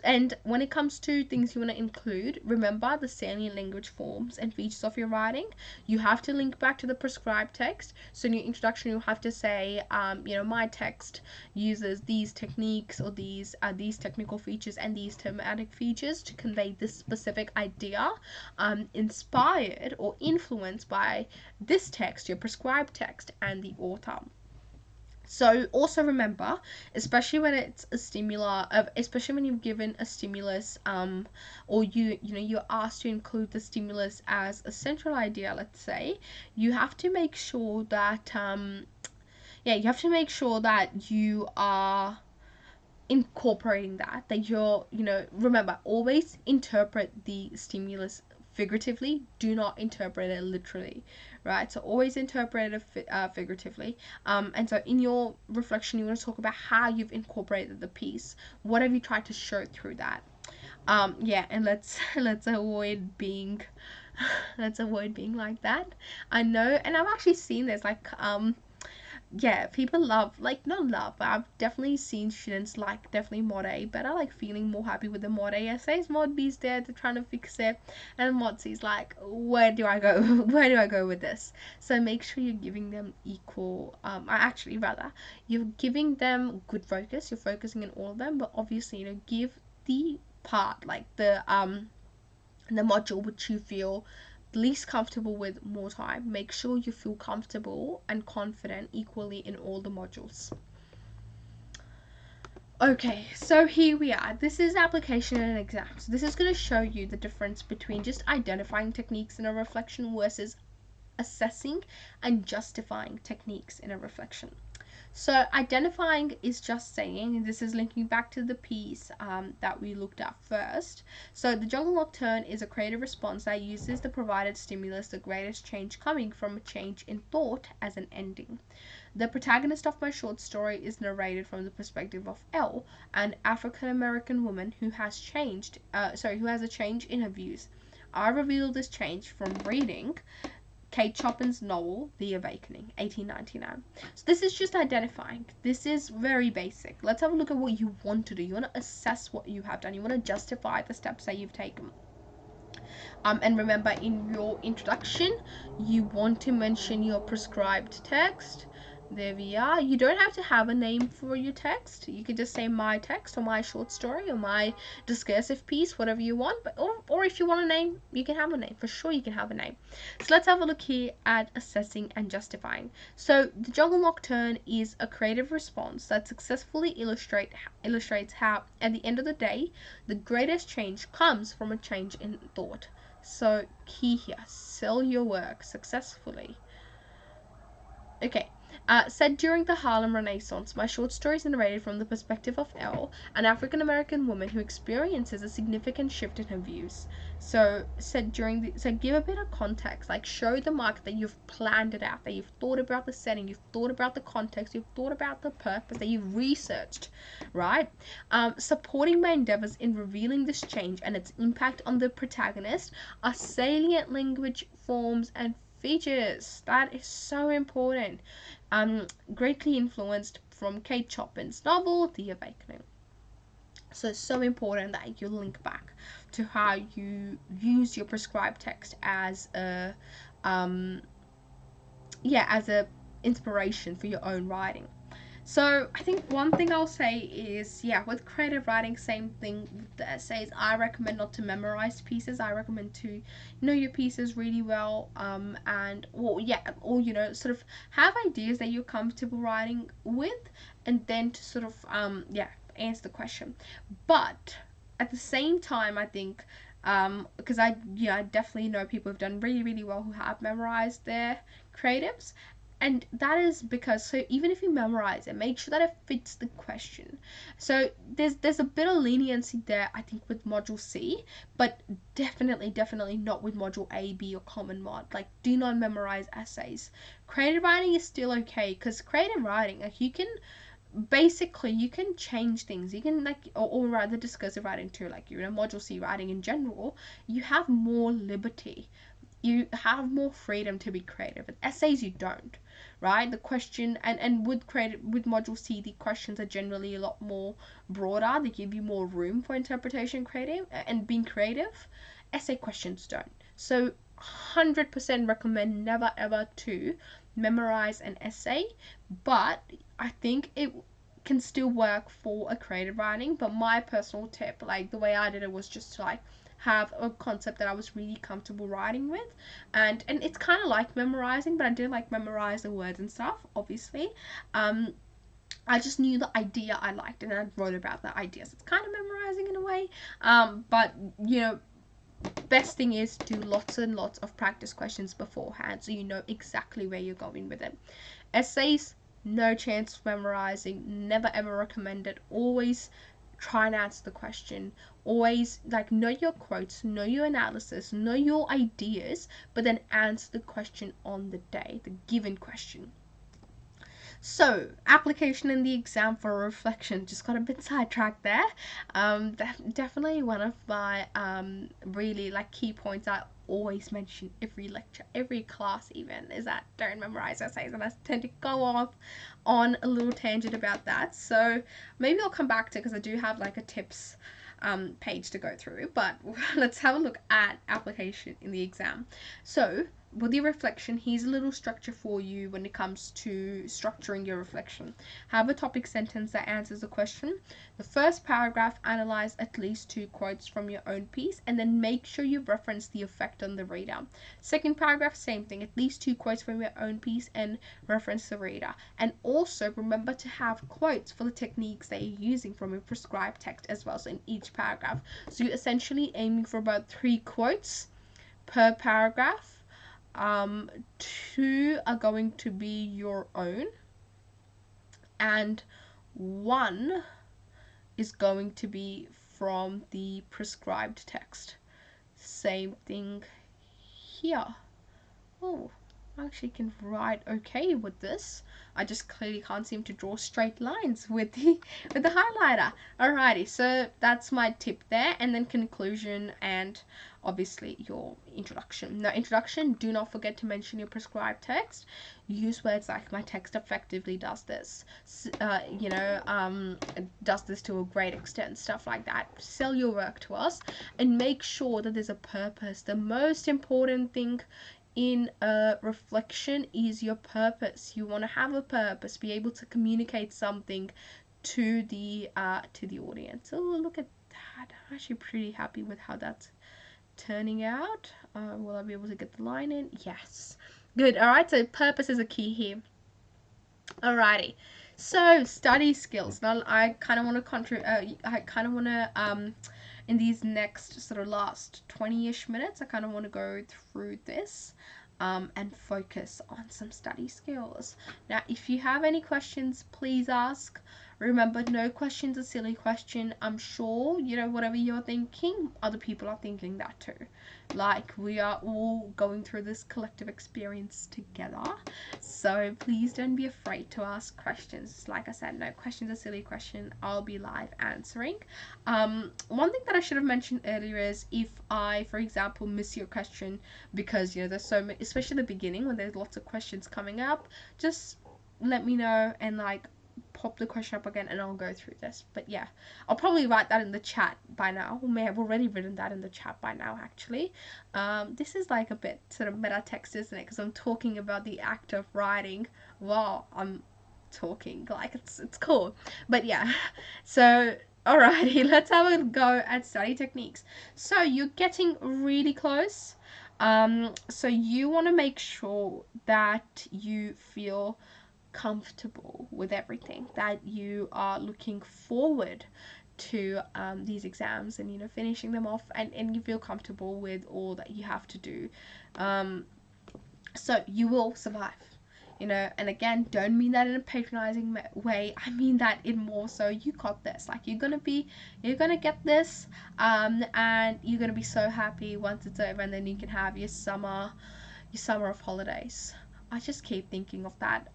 And when it comes to things you want to include, remember the salient language forms and features of your writing. You have to link back to the prescribed text. So in your introduction, you have to say, my text uses these techniques, or these technical features and these thematic features to convey this specific idea, inspired or influenced by this text, your prescribed text, and the author. So also remember, especially when it's a stimulus, especially when you've given a stimulus, or you're asked to include the stimulus as a central idea, let's say, you have to make sure that you are incorporating that you're, remember, always interpret the stimulus figuratively. Do not interpret it literally, right? So always interpret it figuratively. And so in your reflection, you want to talk about how you've incorporated the piece. What have you tried to show through that? And let's avoid being like that. I know, and I've actually seen this, people love, not love, but I've definitely seen students definitely Mod A better, feeling more happy with the Mod A essays. Mod B's there, they're trying to fix it, and Mod C's where do I go with this? So make sure you're giving them equal, you're giving them good focus, you're focusing on all of them, but obviously, give the part, the module which you feel least comfortable with more time. Make sure you feel comfortable and confident equally in all the modules. Okay, so here we are. This is application and exams. This is going to show you the difference between just identifying techniques in a reflection versus assessing and justifying techniques in a reflection. So identifying is just saying, and this is linking back to the piece that we looked at first. So the jungle nocturne is a creative response that uses the provided stimulus, the greatest change coming from a change in thought, as an ending. The protagonist of my short story is narrated from the perspective of Elle, an African-American woman who has a change in her views. I reveal this change from reading Kate Chopin's novel, The Awakening, 1899. So this is just identifying. This is very basic. Let's have a look at what you want to do. You want to assess what you have done. You want to justify the steps that you've taken. And remember, in your introduction, you want to mention your prescribed text. There we are. You don't have to have a name for your text. You can just say my text or my short story or my discursive piece, whatever you want. But or if you want a name, you can have a name. For sure, you can have a name. So let's have a look here at assessing and justifying. So the Jungle Nocturne is a creative response that successfully illustrates how, at the end of the day, the greatest change comes from a change in thought. So key here, sell your work successfully. Okay. Set during the Harlem Renaissance, my short stories are narrated from the perspective of Elle, an African-American woman who experiences a significant shift in her views. So give a bit of context, like show the market that you've planned it out, that you've thought about the setting, you've thought about the context, you've thought about the purpose, that you've researched, right? Supporting my endeavors in revealing this change and its impact on the protagonist are salient language forms and features. That is so important. Greatly influenced from Kate Chopin's novel, The Awakening. So it's so important that you link back to how you use your prescribed text as a as a inspiration for your own writing. So I think one thing I'll say is, with creative writing, same thing with the essays. I recommend not to memorize pieces. I recommend to know your pieces really well, sort of have ideas that you're comfortable writing with, and then to sort of answer the question. But at the same time, I think because I definitely know people who've done really, really well who have memorized their creatives, and that is because, so even if you memorize it, make sure that it fits the question. So there's a bit of leniency there, I think, with module C, but definitely not with module A, B, or common mod. Like, do not memorize essays. Creative writing is still okay, because creative writing, like, you can change things. You can, like, or rather discursive writing too, like you're in a module C writing in general, you have more liberty, you have more freedom to be creative. With essays, you don't, right? The question, and with module C, the questions are generally a lot more broader. They give you more room for interpretation, creative and being creative. Essay questions don't. So 100% recommend never ever to memorize an essay, but I think it can still work for a creative writing. But my personal tip, like the way I did it, was just to, like, have a concept that I was really comfortable writing with, and it's kind of like memorizing, but I didn't like memorize the words and stuff, obviously. I just knew the idea I liked, and I wrote about the ideas. It's kind of memorizing in a way, but best thing is do lots and lots of practice questions beforehand, so you know exactly where you're going with it. Essays, no chance of memorizing, never ever recommend it. Always try and answer the question. Always, like, know your quotes, know your analysis, know your ideas, but then answer the question on the day, the given question. So, application in the exam for reflection. Just got a bit sidetracked there. Definitely one of my really, like, key points I always mention every lecture, every class even, is that don't memorize essays, and I tend to go off on a little tangent about that. So maybe I'll come back to, because I do have, like, a tips page to go through, but let's have a look at application in the exam. So with your reflection, here's a little structure for you when it comes to structuring your reflection. Have a topic sentence that answers the question. The first paragraph, analyze at least 2 quotes from your own piece, and then make sure you reference the effect on the reader. Second paragraph, same thing, at least 2 quotes from your own piece and reference the reader. And also remember to have quotes for the techniques that you're using from your prescribed text as well, so in each paragraph. So you're essentially aiming for about 3 quotes per paragraph. 2 are going to be your own, and 1 is going to be from the prescribed text. Same thing here. Oh, I actually can write okay with this. I just clearly can't seem to draw straight lines with the highlighter. Alrighty, so that's my tip there, and then conclusion and obviously your introduction. Now, introduction, do not forget to mention your prescribed text. Use words like my text effectively does this. Does this to a great extent, stuff like that. Sell your work to us and make sure that there's a purpose. The most important thing in a reflection is your purpose. You want to have a purpose, be able to communicate something to the audience. Oh, look at that. I'm actually pretty happy with how that's turning out. Will I be able to get the line in? Yes. Good. All right, so purpose is a key here. Alrighty. So study skills. Now I kind of want to in these next sort of last 20-ish minutes, I kind of want to go through this and focus on some study skills. Now, if you have any questions, please ask. Remember, no question's a silly question. I'm sure, whatever you're thinking, other people are thinking that too. Like, we are all going through this collective experience together. So please don't be afraid to ask questions. Like I said, no question's a silly question. I'll be live answering. One thing that I should have mentioned earlier is if I, for example, miss your question because, there's so many, especially the beginning when there's lots of questions coming up, just let me know and pop the question up again and I'll go through this. But yeah, I'll probably write that in the chat by now. I may have already written that in the chat by now, actually. This is a bit sort of meta text, isn't it? Because I'm talking about the act of writing while I'm talking. It's cool. But yeah, so alrighty, let's have a go at study techniques. So you're getting really close. So you want to make sure that you feel comfortable with everything, that you are looking forward to these exams and finishing them off, and you feel comfortable with all that you have to do, so you will survive, and again, don't mean that in a patronizing way. I mean that in more so you got this. You're gonna get this, and you're gonna be so happy once it's over, and then you can have your summer of holidays. I just keep thinking of that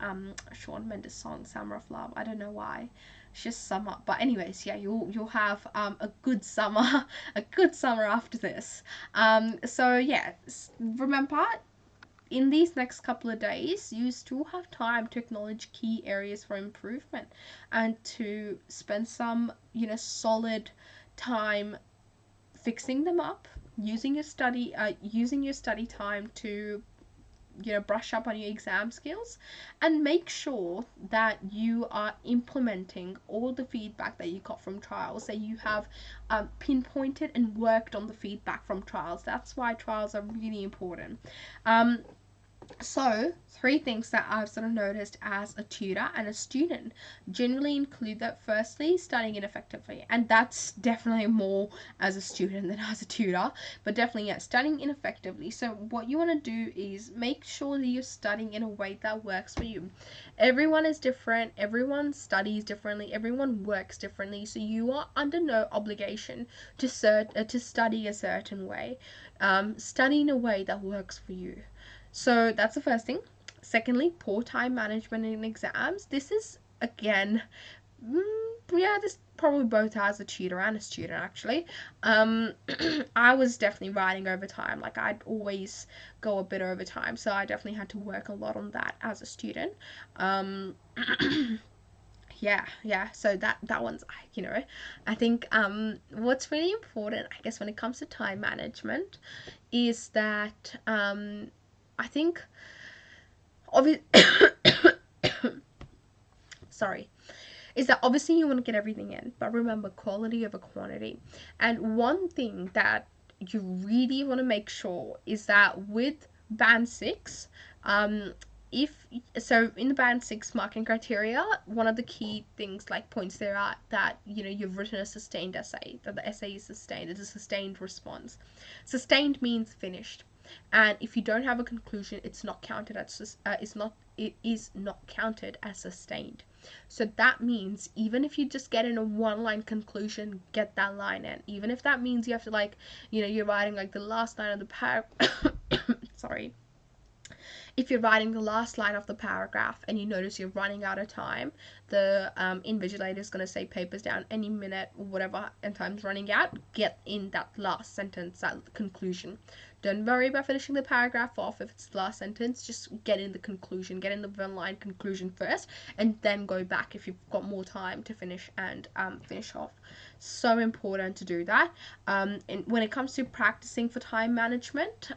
Shawn Mendes song, Summer of Love. I don't know why. It's just summer. But anyways, yeah, you'll have a good summer, a good summer after this. So yeah, remember, in these next couple of days, you still have time to acknowledge key areas for improvement and to spend some, solid time fixing them up, using your study time to brush up on your exam skills, and make sure that you are implementing all the feedback that you got from trials, that you have pinpointed and worked on the feedback from trials. That's why trials are really important. So, 3 things that I've sort of noticed as a tutor and a student generally include that. Firstly, studying ineffectively, and that's definitely more as a student than as a tutor, but definitely, yeah, studying ineffectively. So what you want to do is make sure that you're studying in a way that works for you. Everyone is different, everyone studies differently, everyone works differently, so you are under no obligation to study a certain way. Study in a way that works for you. So that's the first thing. Secondly, poor time management in exams. This is, again, this probably both as a tutor and a student, actually. I was definitely writing over time. I'd always go a bit over time, so I definitely had to work a lot on that as a student. Yeah, so that one's, I think what's really important, I guess, when it comes to time management is that I think sorry, is that obviously you want to get everything in, but remember, quality over quantity. And one thing that you really want to make sure is that with band 6, if so, in the band 6 marking criteria, one of the key things, points there are that you've written a sustained essay, that the essay is sustained. It's a sustained response. Sustained means finished, and if you don't have a conclusion, it's not counted as it is not counted as sustained. So that means even if you just get in a 1-line conclusion, get that line in. Even if that means you have to you're writing the last line of the paragraph sorry. if you're writing the last line of the paragraph and you notice you're running out of time, the invigilator is going to say papers down any minute or whatever, and time's running out. Get in that last sentence, that conclusion. Don't worry about finishing the paragraph off if it's the last sentence. Just get in the conclusion, get in the one line conclusion first, and then go back if you've got more time to finish and finish off. So important to do that. And when it comes to practicing for time management,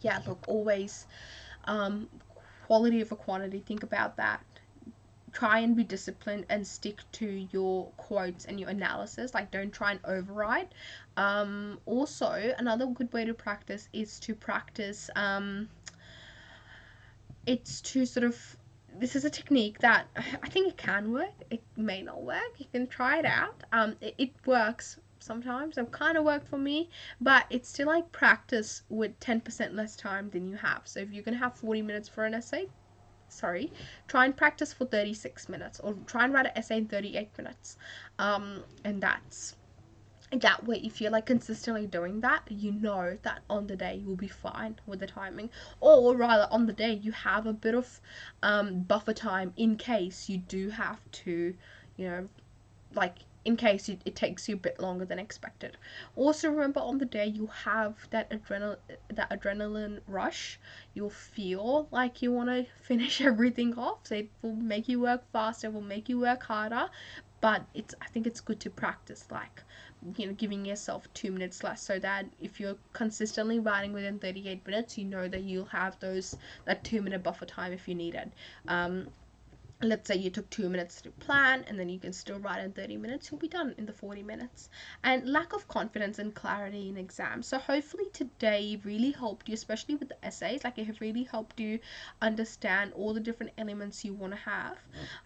yeah, look, always quality over quantity. Think about that. Try and be disciplined and stick to your quotes and your analysis. Like, don't try and override. Also, another good way to practice is to practice, it's to sort of, this is a technique that I think it can work. It may not work. You can try it out. It works sometimes. It kind of worked for me, but it's still like practice with 10% less time than you have. So if you're gonna have 40 minutes for an essay, try and practice for 36 minutes, or try and write an essay in 38 minutes. And that's that way, if you're like consistently doing that, you know that on the day you'll be fine with the timing, or rather on the day you have a bit of buffer time in case you do have to, you know, like in case it takes you a bit longer than expected. Also remember, on the day you have that adrenaline rush. You'll feel like you want to finish everything off, so it will make you work faster, will make you work harder. But I think it's good to practice, like, you know, giving yourself 2 minutes less, so that if you're consistently writing within 38 minutes, you know that you'll have that 2 minute buffer time if you need it. Let's say you took 2 minutes to plan, and then you can still write in 30 minutes, you'll be done in the 40 minutes. And lack of confidence and clarity in exams. So hopefully today really helped you, especially with the essays. Like, it really helped you understand all the different elements you want to have.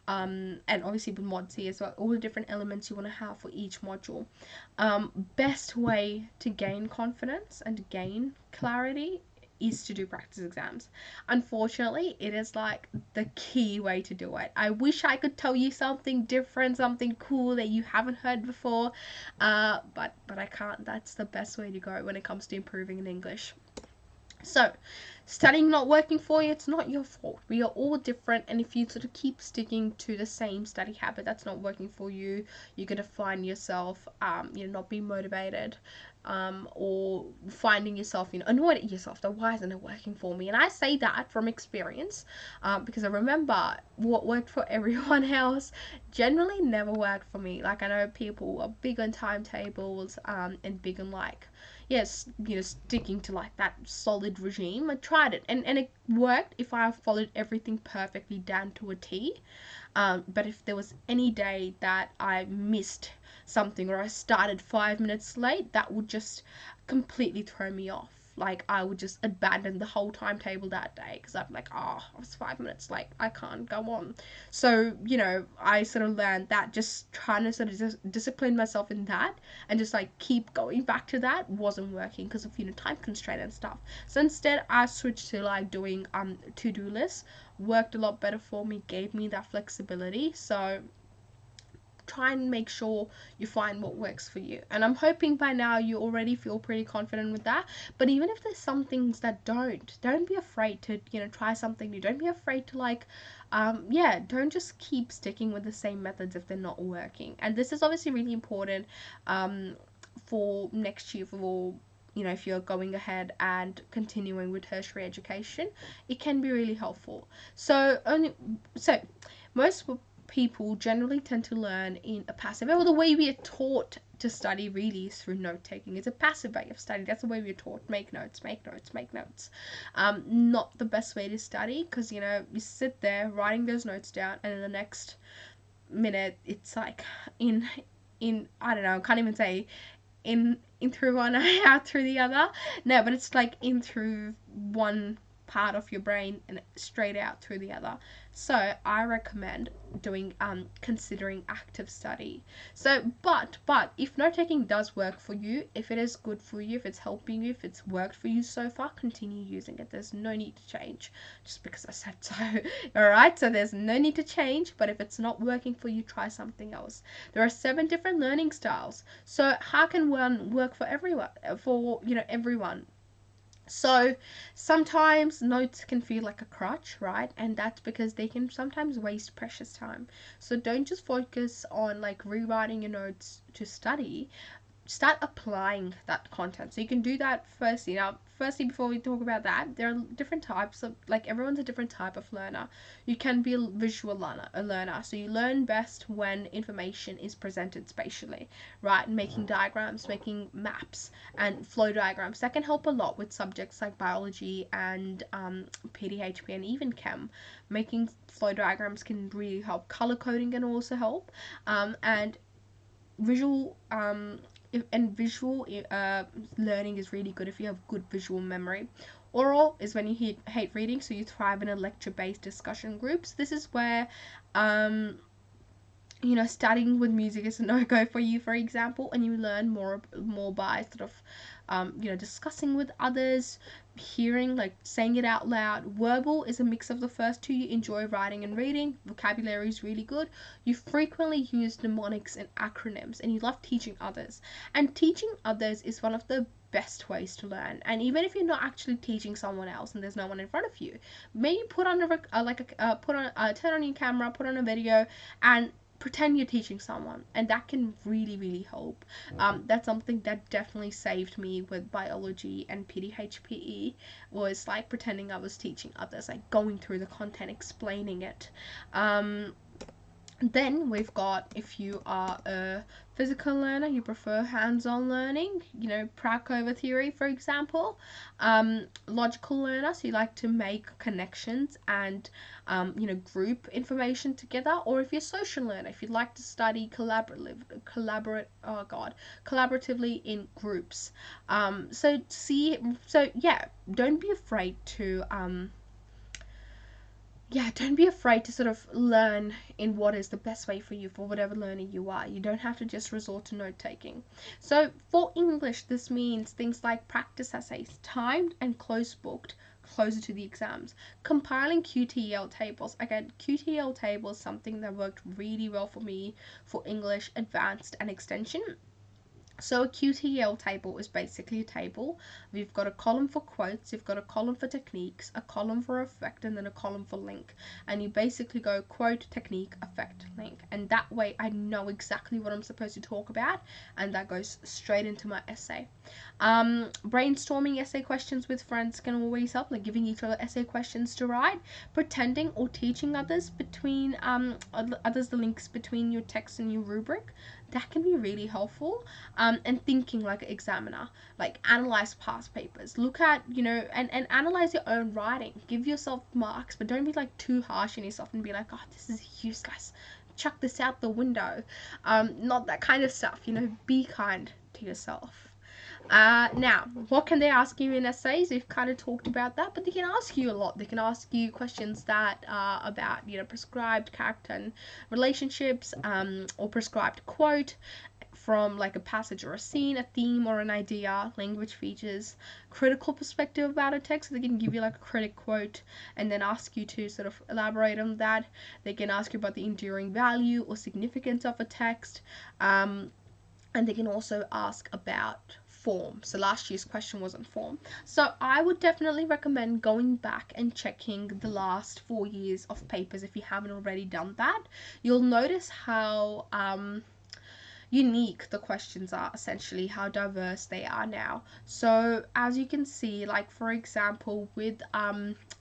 And obviously with Mod C as well, all the different elements you want to have for each module. Best way to gain confidence and to gain clarity is to do practice exams. Unfortunately, it is like the key way to do it. I wish I could tell you something different, something cool that you haven't heard before, but I can't. That's the best way to go when it comes to improving in English. So, studying not working for you, it's not your fault. We are all different, and if you sort of keep sticking to the same study habit that's not working for you, you're going to find yourself, not being motivated, or finding yourself, annoyed at yourself that why isn't it working for me? And I say that from experience, because I remember what worked for everyone else generally never worked for me. Like, I know people are big on timetables, and big on, like, yes, sticking to like that solid regime. I tried it, and it worked if I followed everything perfectly down to a T. But if there was any day that I missed something, or I started 5 minutes late, that would just completely throw me off. Like, I would just abandon the whole timetable that day, because I'm like, I was 5 minutes late, I can't go on. So, I sort of learned that just trying to sort of just discipline myself in that, and just like keep going back to that, wasn't working because of, time constraint and stuff. So instead, I switched to like doing to-do lists. Worked a lot better for me, gave me that flexibility. So try and make sure you find what works for you, and I'm hoping by now you already feel pretty confident with that. But even if there's some things that don't be afraid to try something new. Don't be afraid to like don't just keep sticking with the same methods if they're not working. And this is obviously really important for next year, for if you're going ahead and continuing with tertiary education. It can be really helpful. So most people generally tend to learn in a passive way. Well, the way we are taught to study really is through note taking. It's a passive way of study. That's the way we're taught. Make notes, make notes, make notes. Not the best way to study, because you sit there writing those notes down, and in the next minute it's like in I don't know, can't even say in through one eye, out through the other. No, but it's like in through one part of your brain and straight out through the other. So I recommend doing considering active study. So but if note taking does work for you, if it is good for you, if it's helping you, if it's worked for you so far, continue using it. There's no need to change just because I said so. Alright, so there's no need to change, but if it's not working for you, try something else. There are 7 different learning styles. So how can one work for everyone? So sometimes notes can feel like a crutch, right? And that's because they can sometimes waste precious time. So don't just focus on like rewriting your notes to study, start applying that content. So you can do that firstly. Now, firstly, before we talk about that, there are different types of, like, everyone's a different type of learner. You can be a visual learner. So you learn best when information is presented spatially, right? Making diagrams, making maps, and flow diagrams. That can help a lot with subjects like biology and PDHP and even chem. Making flow diagrams can really help. Color coding can also help. And visual and visual learning is really good if you have good visual memory. Oral is when you hate reading, so you thrive in a lecture-based discussion groups. This is where studying with music is a no-go for you, for example, and you learn more by sort of discussing with others, hearing, like saying it out loud. Verbal is a mix of the first two. You enjoy writing and reading. Vocabulary is really good. You frequently use mnemonics and acronyms, and you love teaching others. And teaching others is one of the best ways to learn. And even if you're not actually teaching someone else and there's no one in front of you, maybe put on turn on your camera, put on a video, and pretend you're teaching someone, and that can really help. That's something that definitely saved me with biology and PDHPE, was like pretending I was teaching others, like going through the content, explaining it. Then we've got, if you are a physical learner, you prefer hands-on learning, prac over theory, for example. Logical learner, so you like to make connections and group information together. Or if you're a social learner, if you'd like to study collaboratively in groups. Don't be afraid to don't be afraid to sort of learn in what is the best way for you for whatever learner you are. You don't have to just resort to note taking. So for English, this means things like practice essays, timed and close booked, closer to the exams. Compiling QTL tables. Again, QTL tables is something that worked really well for me for English, advanced, and extension. So a QTL table is basically a table. We've got a column for quotes, you've got a column for techniques, a column for effect, and then a column for link. And you basically go quote, technique, effect, link. And that way I know exactly what I'm supposed to talk about, and that goes straight into my essay. Brainstorming essay questions with friends can always help, like giving each other essay questions to write. Pretending or teaching others the links between your text and your rubric. That can be really helpful. And thinking like an examiner, like analyze past papers, look at and analyze your own writing, give yourself marks, but don't be like too harsh on yourself and be like, oh, this is useless, chuck this out the window. Not that kind of stuff. Be kind to yourself. Now, what can they ask you in essays? We've kind of talked about that, but they can ask you a lot. They can ask you questions that are about, prescribed character and relationships, or prescribed quote from like a passage or a scene, a theme or an idea, language features, critical perspective about a text. So they can give you like a critic quote and then ask you to sort of elaborate on that. They can ask you about the enduring value or significance of a text. And they can also ask about form. So last year's question was on form. So I would definitely recommend going back and checking the last 4 years of papers if you haven't already done that. You'll notice how unique the questions are, essentially how diverse they are now. So as you can see, like for example with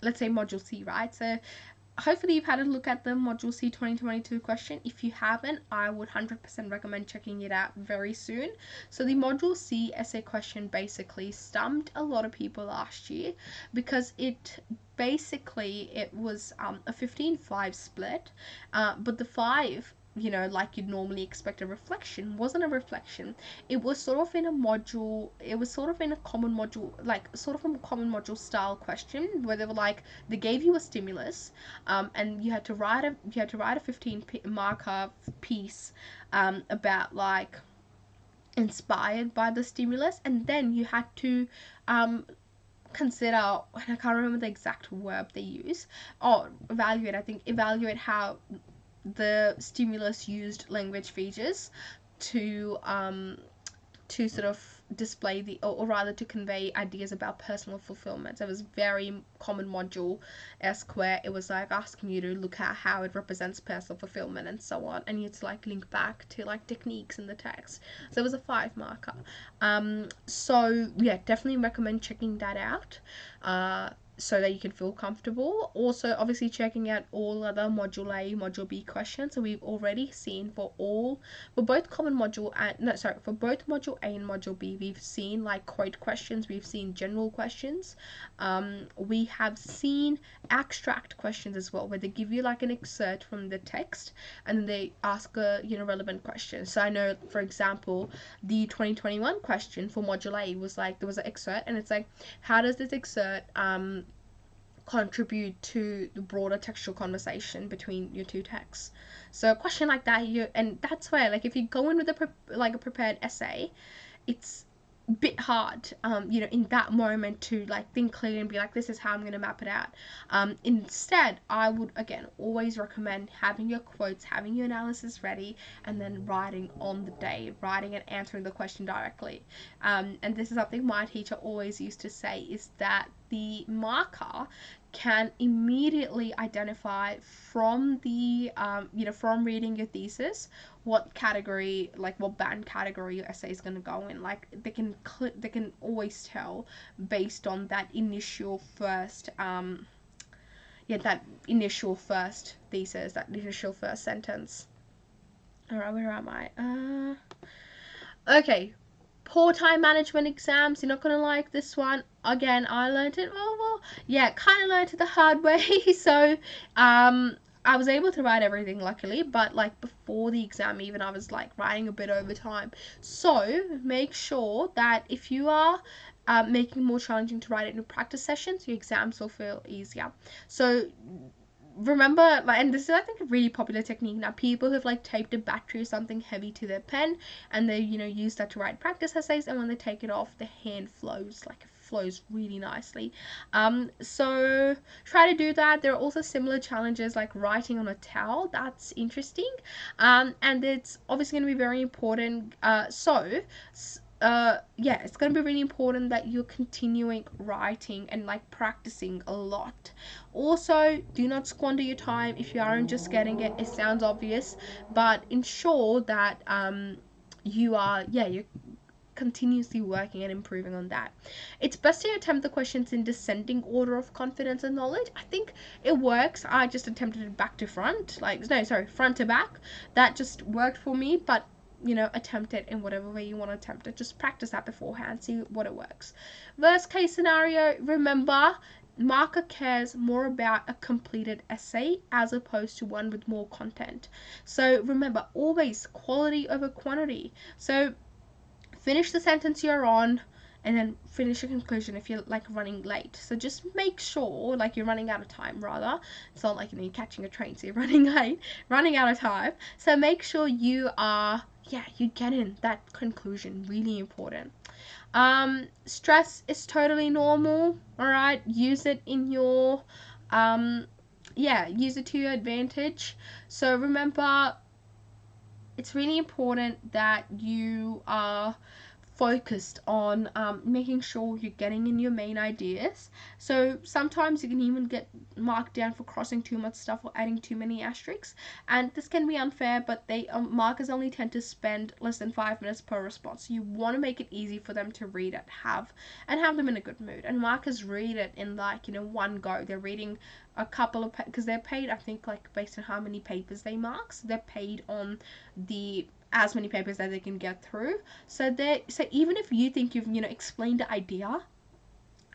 let's say module C, right? So hopefully you've had a look at the module C 2022 question. If you haven't, I would 100% recommend checking it out very soon. So the module C essay question basically stumped a lot of people last year because it was a 15-5 split, but the 5, like you'd normally expect a reflection, wasn't a reflection. It was sort of in a module, it was sort of in a common module, like sort of a common module style question where they were like, they gave you a stimulus, and you had to write a 15 marker piece about like inspired by the stimulus, and then you had to consider, and I can't remember the exact verb they use, or evaluate how the stimulus used language features to to sort of display the, or rather to convey ideas about personal fulfillment. So it was very common module esque where it was like asking you to look at how it represents personal fulfillment and so on, and you had to like link back to like techniques in the text. So it was a 5 marker. So yeah, definitely recommend checking that out. So that you can feel comfortable. Also, obviously checking out all other Module A, Module B questions. So we've already seen for both common module and, no, sorry, for both Module A and Module B, we've seen like quote questions, we've seen general questions. We have seen abstract questions as well, where they give you like an excerpt from the text and then they ask a, relevant question. So I know, for example, the 2021 question for Module A was like, there was an excerpt and it's like, how does this excerpt contribute to the broader textual conversation between your two texts? So a question like that, and that's where, like, if you go in with a prepared essay, it's a bit hard, in that moment to like think clearly and be like, this is how I'm going to map it out. Instead, I would again always recommend having your quotes, having your analysis ready, and then writing on the day, writing and answering the question directly. And this is something my teacher always used to say, is that the marker can immediately identify from the from reading your thesis what category, like what band category your essay is going to go in. Like they can always tell based on that initial first that initial first thesis, that initial first sentence. All right, where am I? Okay, poor time management exams. You're not gonna like this one. Again, I learned it. Yeah, kind of learned it the hard way. So, I was able to write everything luckily, but like before the exam, even I was like writing a bit over time. So make sure that if you are making it more challenging to write it in practice sessions, your exams will feel easier. So remember, like, and this is I think a really popular technique now, people who've like taped a battery or something heavy to their pen and they use that to write practice essays, and when they take it off, the hand flows, like it flows really nicely. So try to do that. There are also similar challenges like writing on a towel. That's interesting, and it's obviously going to be very important. Yeah, it's going to be really important that you're continuing writing and like practicing a lot. Also, do not squander your time if you aren't just getting it. It sounds obvious, but ensure that you're continuously working and improving on that. It's best to attempt the questions in descending order of confidence and knowledge. I think it works. I just attempted it back to front, front to back. That just worked for me, but attempt it in whatever way you want to attempt it. Just practice that beforehand, see what it works. Worst case scenario, remember, marker cares more about a completed essay as opposed to one with more content. So remember, always quality over quantity. So finish the sentence you're on and then finish your conclusion if you're like running late. So just make sure, like, you're running out of time, rather. It's not like you're catching a train, so you're running late, running out of time. So make sure you get in that conclusion. Really important. Stress is totally normal. All right, use it in your use it to your advantage. So remember, it's really important that you are focused on making sure you're getting in your main ideas. So sometimes you can even get marked down for crossing too much stuff or adding too many asterisks, and this can be unfair, but they markers only tend to spend less than 5 minutes per response. So you want to make it easy for them to read it, have them in a good mood. And markers read it in like one go. They're reading a couple of because they're paid, I think, like based on how many papers they mark. So they're paid on the as many papers that they can get through. So even if you think you've explained the idea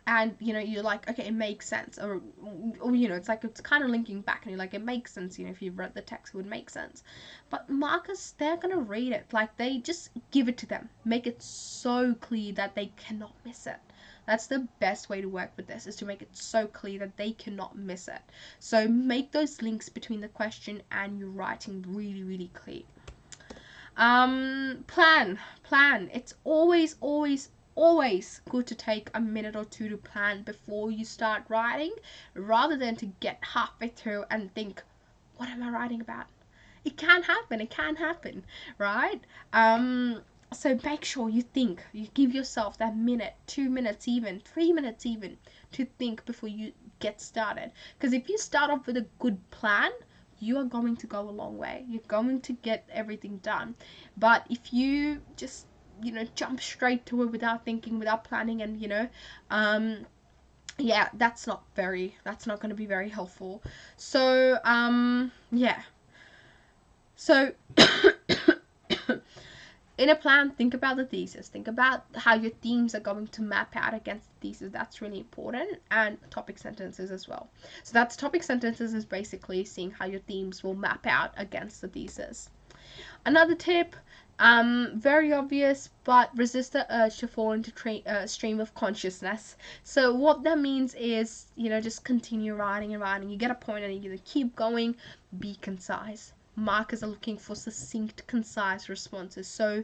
and you're like, okay, it makes sense, or it's like it's kind of linking back and you're like, it makes sense, if you've read the text, it would make sense. But markers, they're gonna read it, like, they just give it to them, make it so clear that they cannot miss it. That's the best way to work with this, is to make it so clear that they cannot miss it. So make those links between the question and your writing really, really clear. Plan. It's always good to take a minute or two to plan before you start writing, rather than to get halfway through and think, what am I writing about? It can happen, right? So make sure you think, you give yourself that minute, 2 minutes, even 3 minutes, even to think before you get started. Because if you start off with a good plan, you are going to go a long way. You're going to get everything done. But if you just, jump straight to it without thinking, without planning, and, yeah, that's not going to be very helpful. So, yeah. So, in a plan, think about the thesis. Think about how your themes are going to map out against the thesis. That's really important. And topic sentences as well. So that's topic sentences is basically seeing how your themes will map out against the thesis. Another tip, very obvious, but resist the urge to fall into stream of consciousness. So what that means is, just continue writing and writing. You get a point and you keep going. Be concise. Markers are looking for succinct, concise responses. So,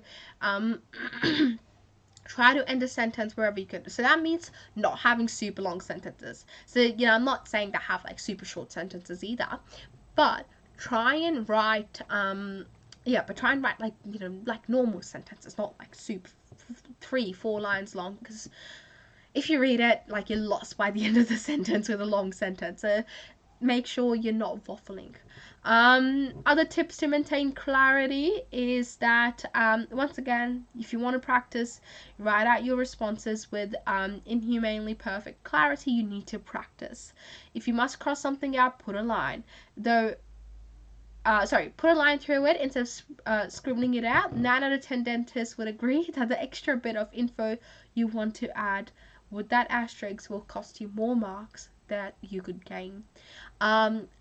try to end a sentence wherever you could. So that means not having super long sentences. So, I'm not saying to have like super short sentences either, but try and write, like, like normal sentences, not like super 3-4 lines long, because if you read it, like, you're lost by the end of the sentence with a long sentence. So make sure you're not waffling. Other tips to maintain clarity is that, once again, if you want to practice, write out your responses with inhumanely perfect clarity. You need to practice. If you must cross something out, put a line. Put a line through it instead of scribbling it out. 9 out of 10 dentists would agree that the extra bit of info you want to add with that asterisk will cost you more marks that you could gain.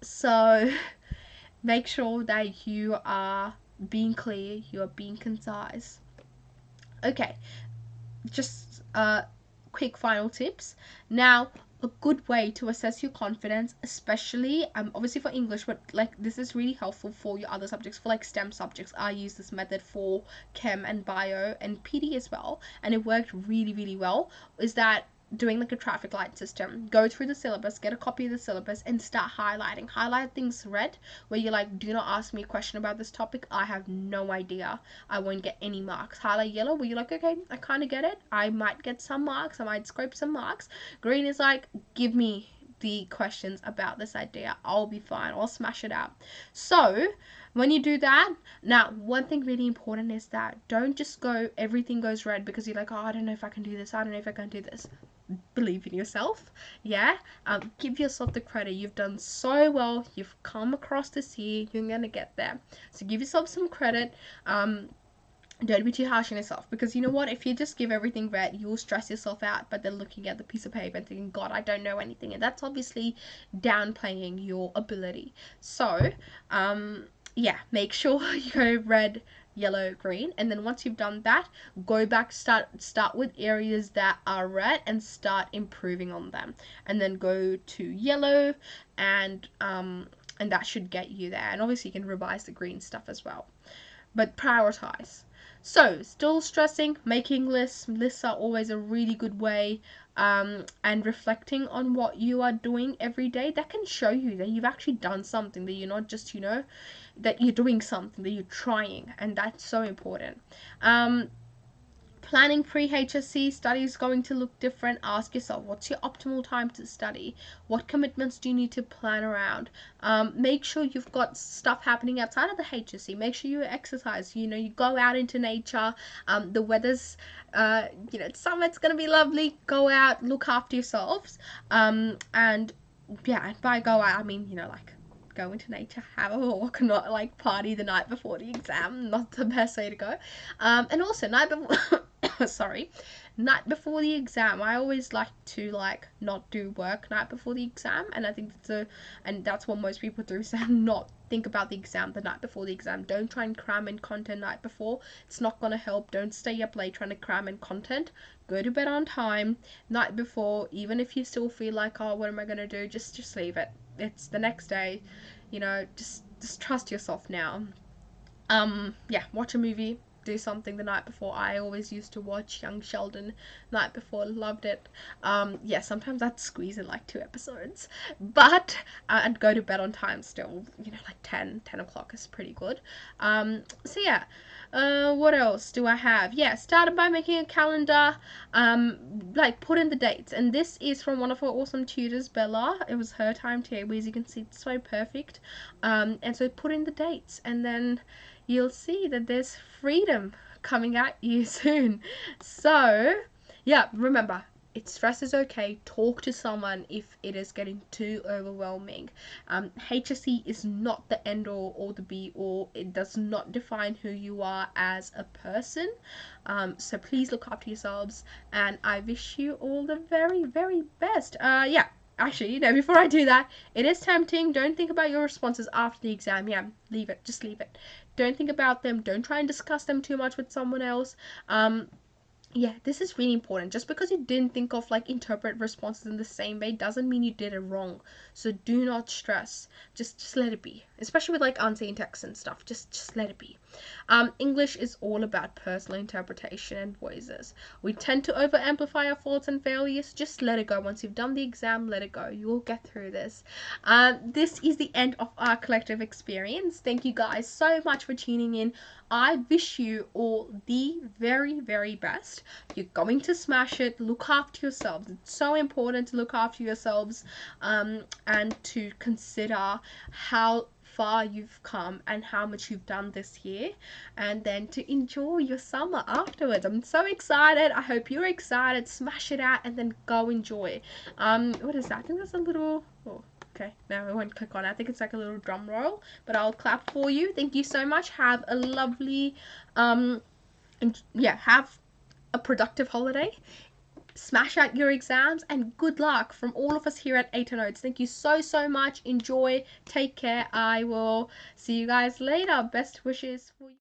So make sure that you are being clear, you are being concise. Okay, just quick final tips. Now, a good way to assess your confidence, especially obviously for English, but like this is really helpful for your other subjects, for like STEM subjects. I use this method for chem and bio and PD as well, and it worked really, really well. Is that doing like a traffic light system? Go through the syllabus, get a copy of the syllabus, and start highlighting. Highlight things red where you're like, do not ask me a question about this topic, I have no idea, I won't get any marks. Highlight yellow where you're like, okay, I kind of get it, I might get some marks, I might scrape some marks. Green is like, give me the questions about this idea, I'll be fine, I'll smash it out. So when you do that, now one thing really important is that don't just go everything goes red because you're like, oh, I don't know if I can do this, I don't know if I can do this. Believe in yourself. Give yourself the credit. You've done so well, you've come across this year, you're gonna get there. So give yourself some credit. Don't be too harsh on yourself, because you know what, if you just give everything red, you'll stress yourself out, but then looking at the piece of paper and thinking, God, I don't know anything, and that's obviously downplaying your ability. So make sure you go red, yellow, green, and then once you've done that, go back, start with areas that are red and start improving on them, and then go to yellow, and that should get you there. And obviously you can revise the green stuff as well, but prioritize. So still stressing, making lists. Lists are always a really good way, and reflecting on what you are doing every day, that can show you that you've actually done something, that you're not just, that you're doing something, that you're trying, and that's so important. Planning pre-HSC study is going to look different. Ask yourself, what's your optimal time to study? What commitments do you need to plan around? Make sure you've got stuff happening outside of the HSC. Make sure you exercise. You go out into nature. The weather's, summer, it's going to be lovely. Go out, look after yourselves. And by go out, I mean, like, go into nature, have a walk, not like party the night before the exam. Not the best way to go. And also night before night before the exam, I always like to not do work night before the exam, and I think that's what most people do, so not think about the exam the night before the exam. Don't try and cram in content night before. It's not going to help. Don't stay up late trying to cram in content. Go to bed on time night before. Even if you still feel like, oh, what am I going to do, just leave it. It's the next day. Just trust yourself now. Watch a movie, do something the night before. I always used to watch Young Sheldon night before, loved it. Yeah, sometimes I'd squeeze in like 2 episodes, but I'd go to bed on time still, you know, like 10 o'clock is pretty good. So yeah. What else do I have? Yeah, started by making a calendar, like put in the dates. And this is from one of our awesome tutors, Bella. It was her timetable, as you can see, it's so perfect. And so put in the dates, and then you'll see that there's freedom coming at you soon. So, yeah, remember, stress is okay. Talk to someone if it is getting too overwhelming. HSC is not the end all or the be all. It does not define who you are as a person. So please look after yourselves, and I wish you all the very, very best. Yeah. Actually, you know, before I do that, it is tempting. Don't think about your responses after the exam. Yeah, leave it. Just leave it. Don't think about them. Don't try and discuss them too much with someone else. Yeah, this is really important. Just because you didn't think of like interpret responses in the same way doesn't mean you did it wrong. So do not stress. Just let it be. Especially with like unseen text and stuff. Just let it be. English is all about personal interpretation and voices. We tend to over amplify our faults and failures. Just let it go. Once you've done the exam, let it go. You will get through this. This is the end of our collective experience. Thank you guys so much for tuning in. I wish you all the very, very best. You're going to smash it. Look after yourselves. It's so important to look after yourselves, and to consider how far you've come and how much you've done this year, and then to enjoy your summer afterwards. I'm so excited. I hope you're excited. Smash it out and then go enjoy. What is that? I think that's a little... Oh. Okay, now I won't click on it. I think it's like a little drum roll, but I'll clap for you. Thank you so much. Have a lovely, and yeah, have a productive holiday. Smash out your exams, and good luck from all of us here at 8 Notes. Thank you so, so much. Enjoy. Take care. I will see you guys later. Best wishes for you.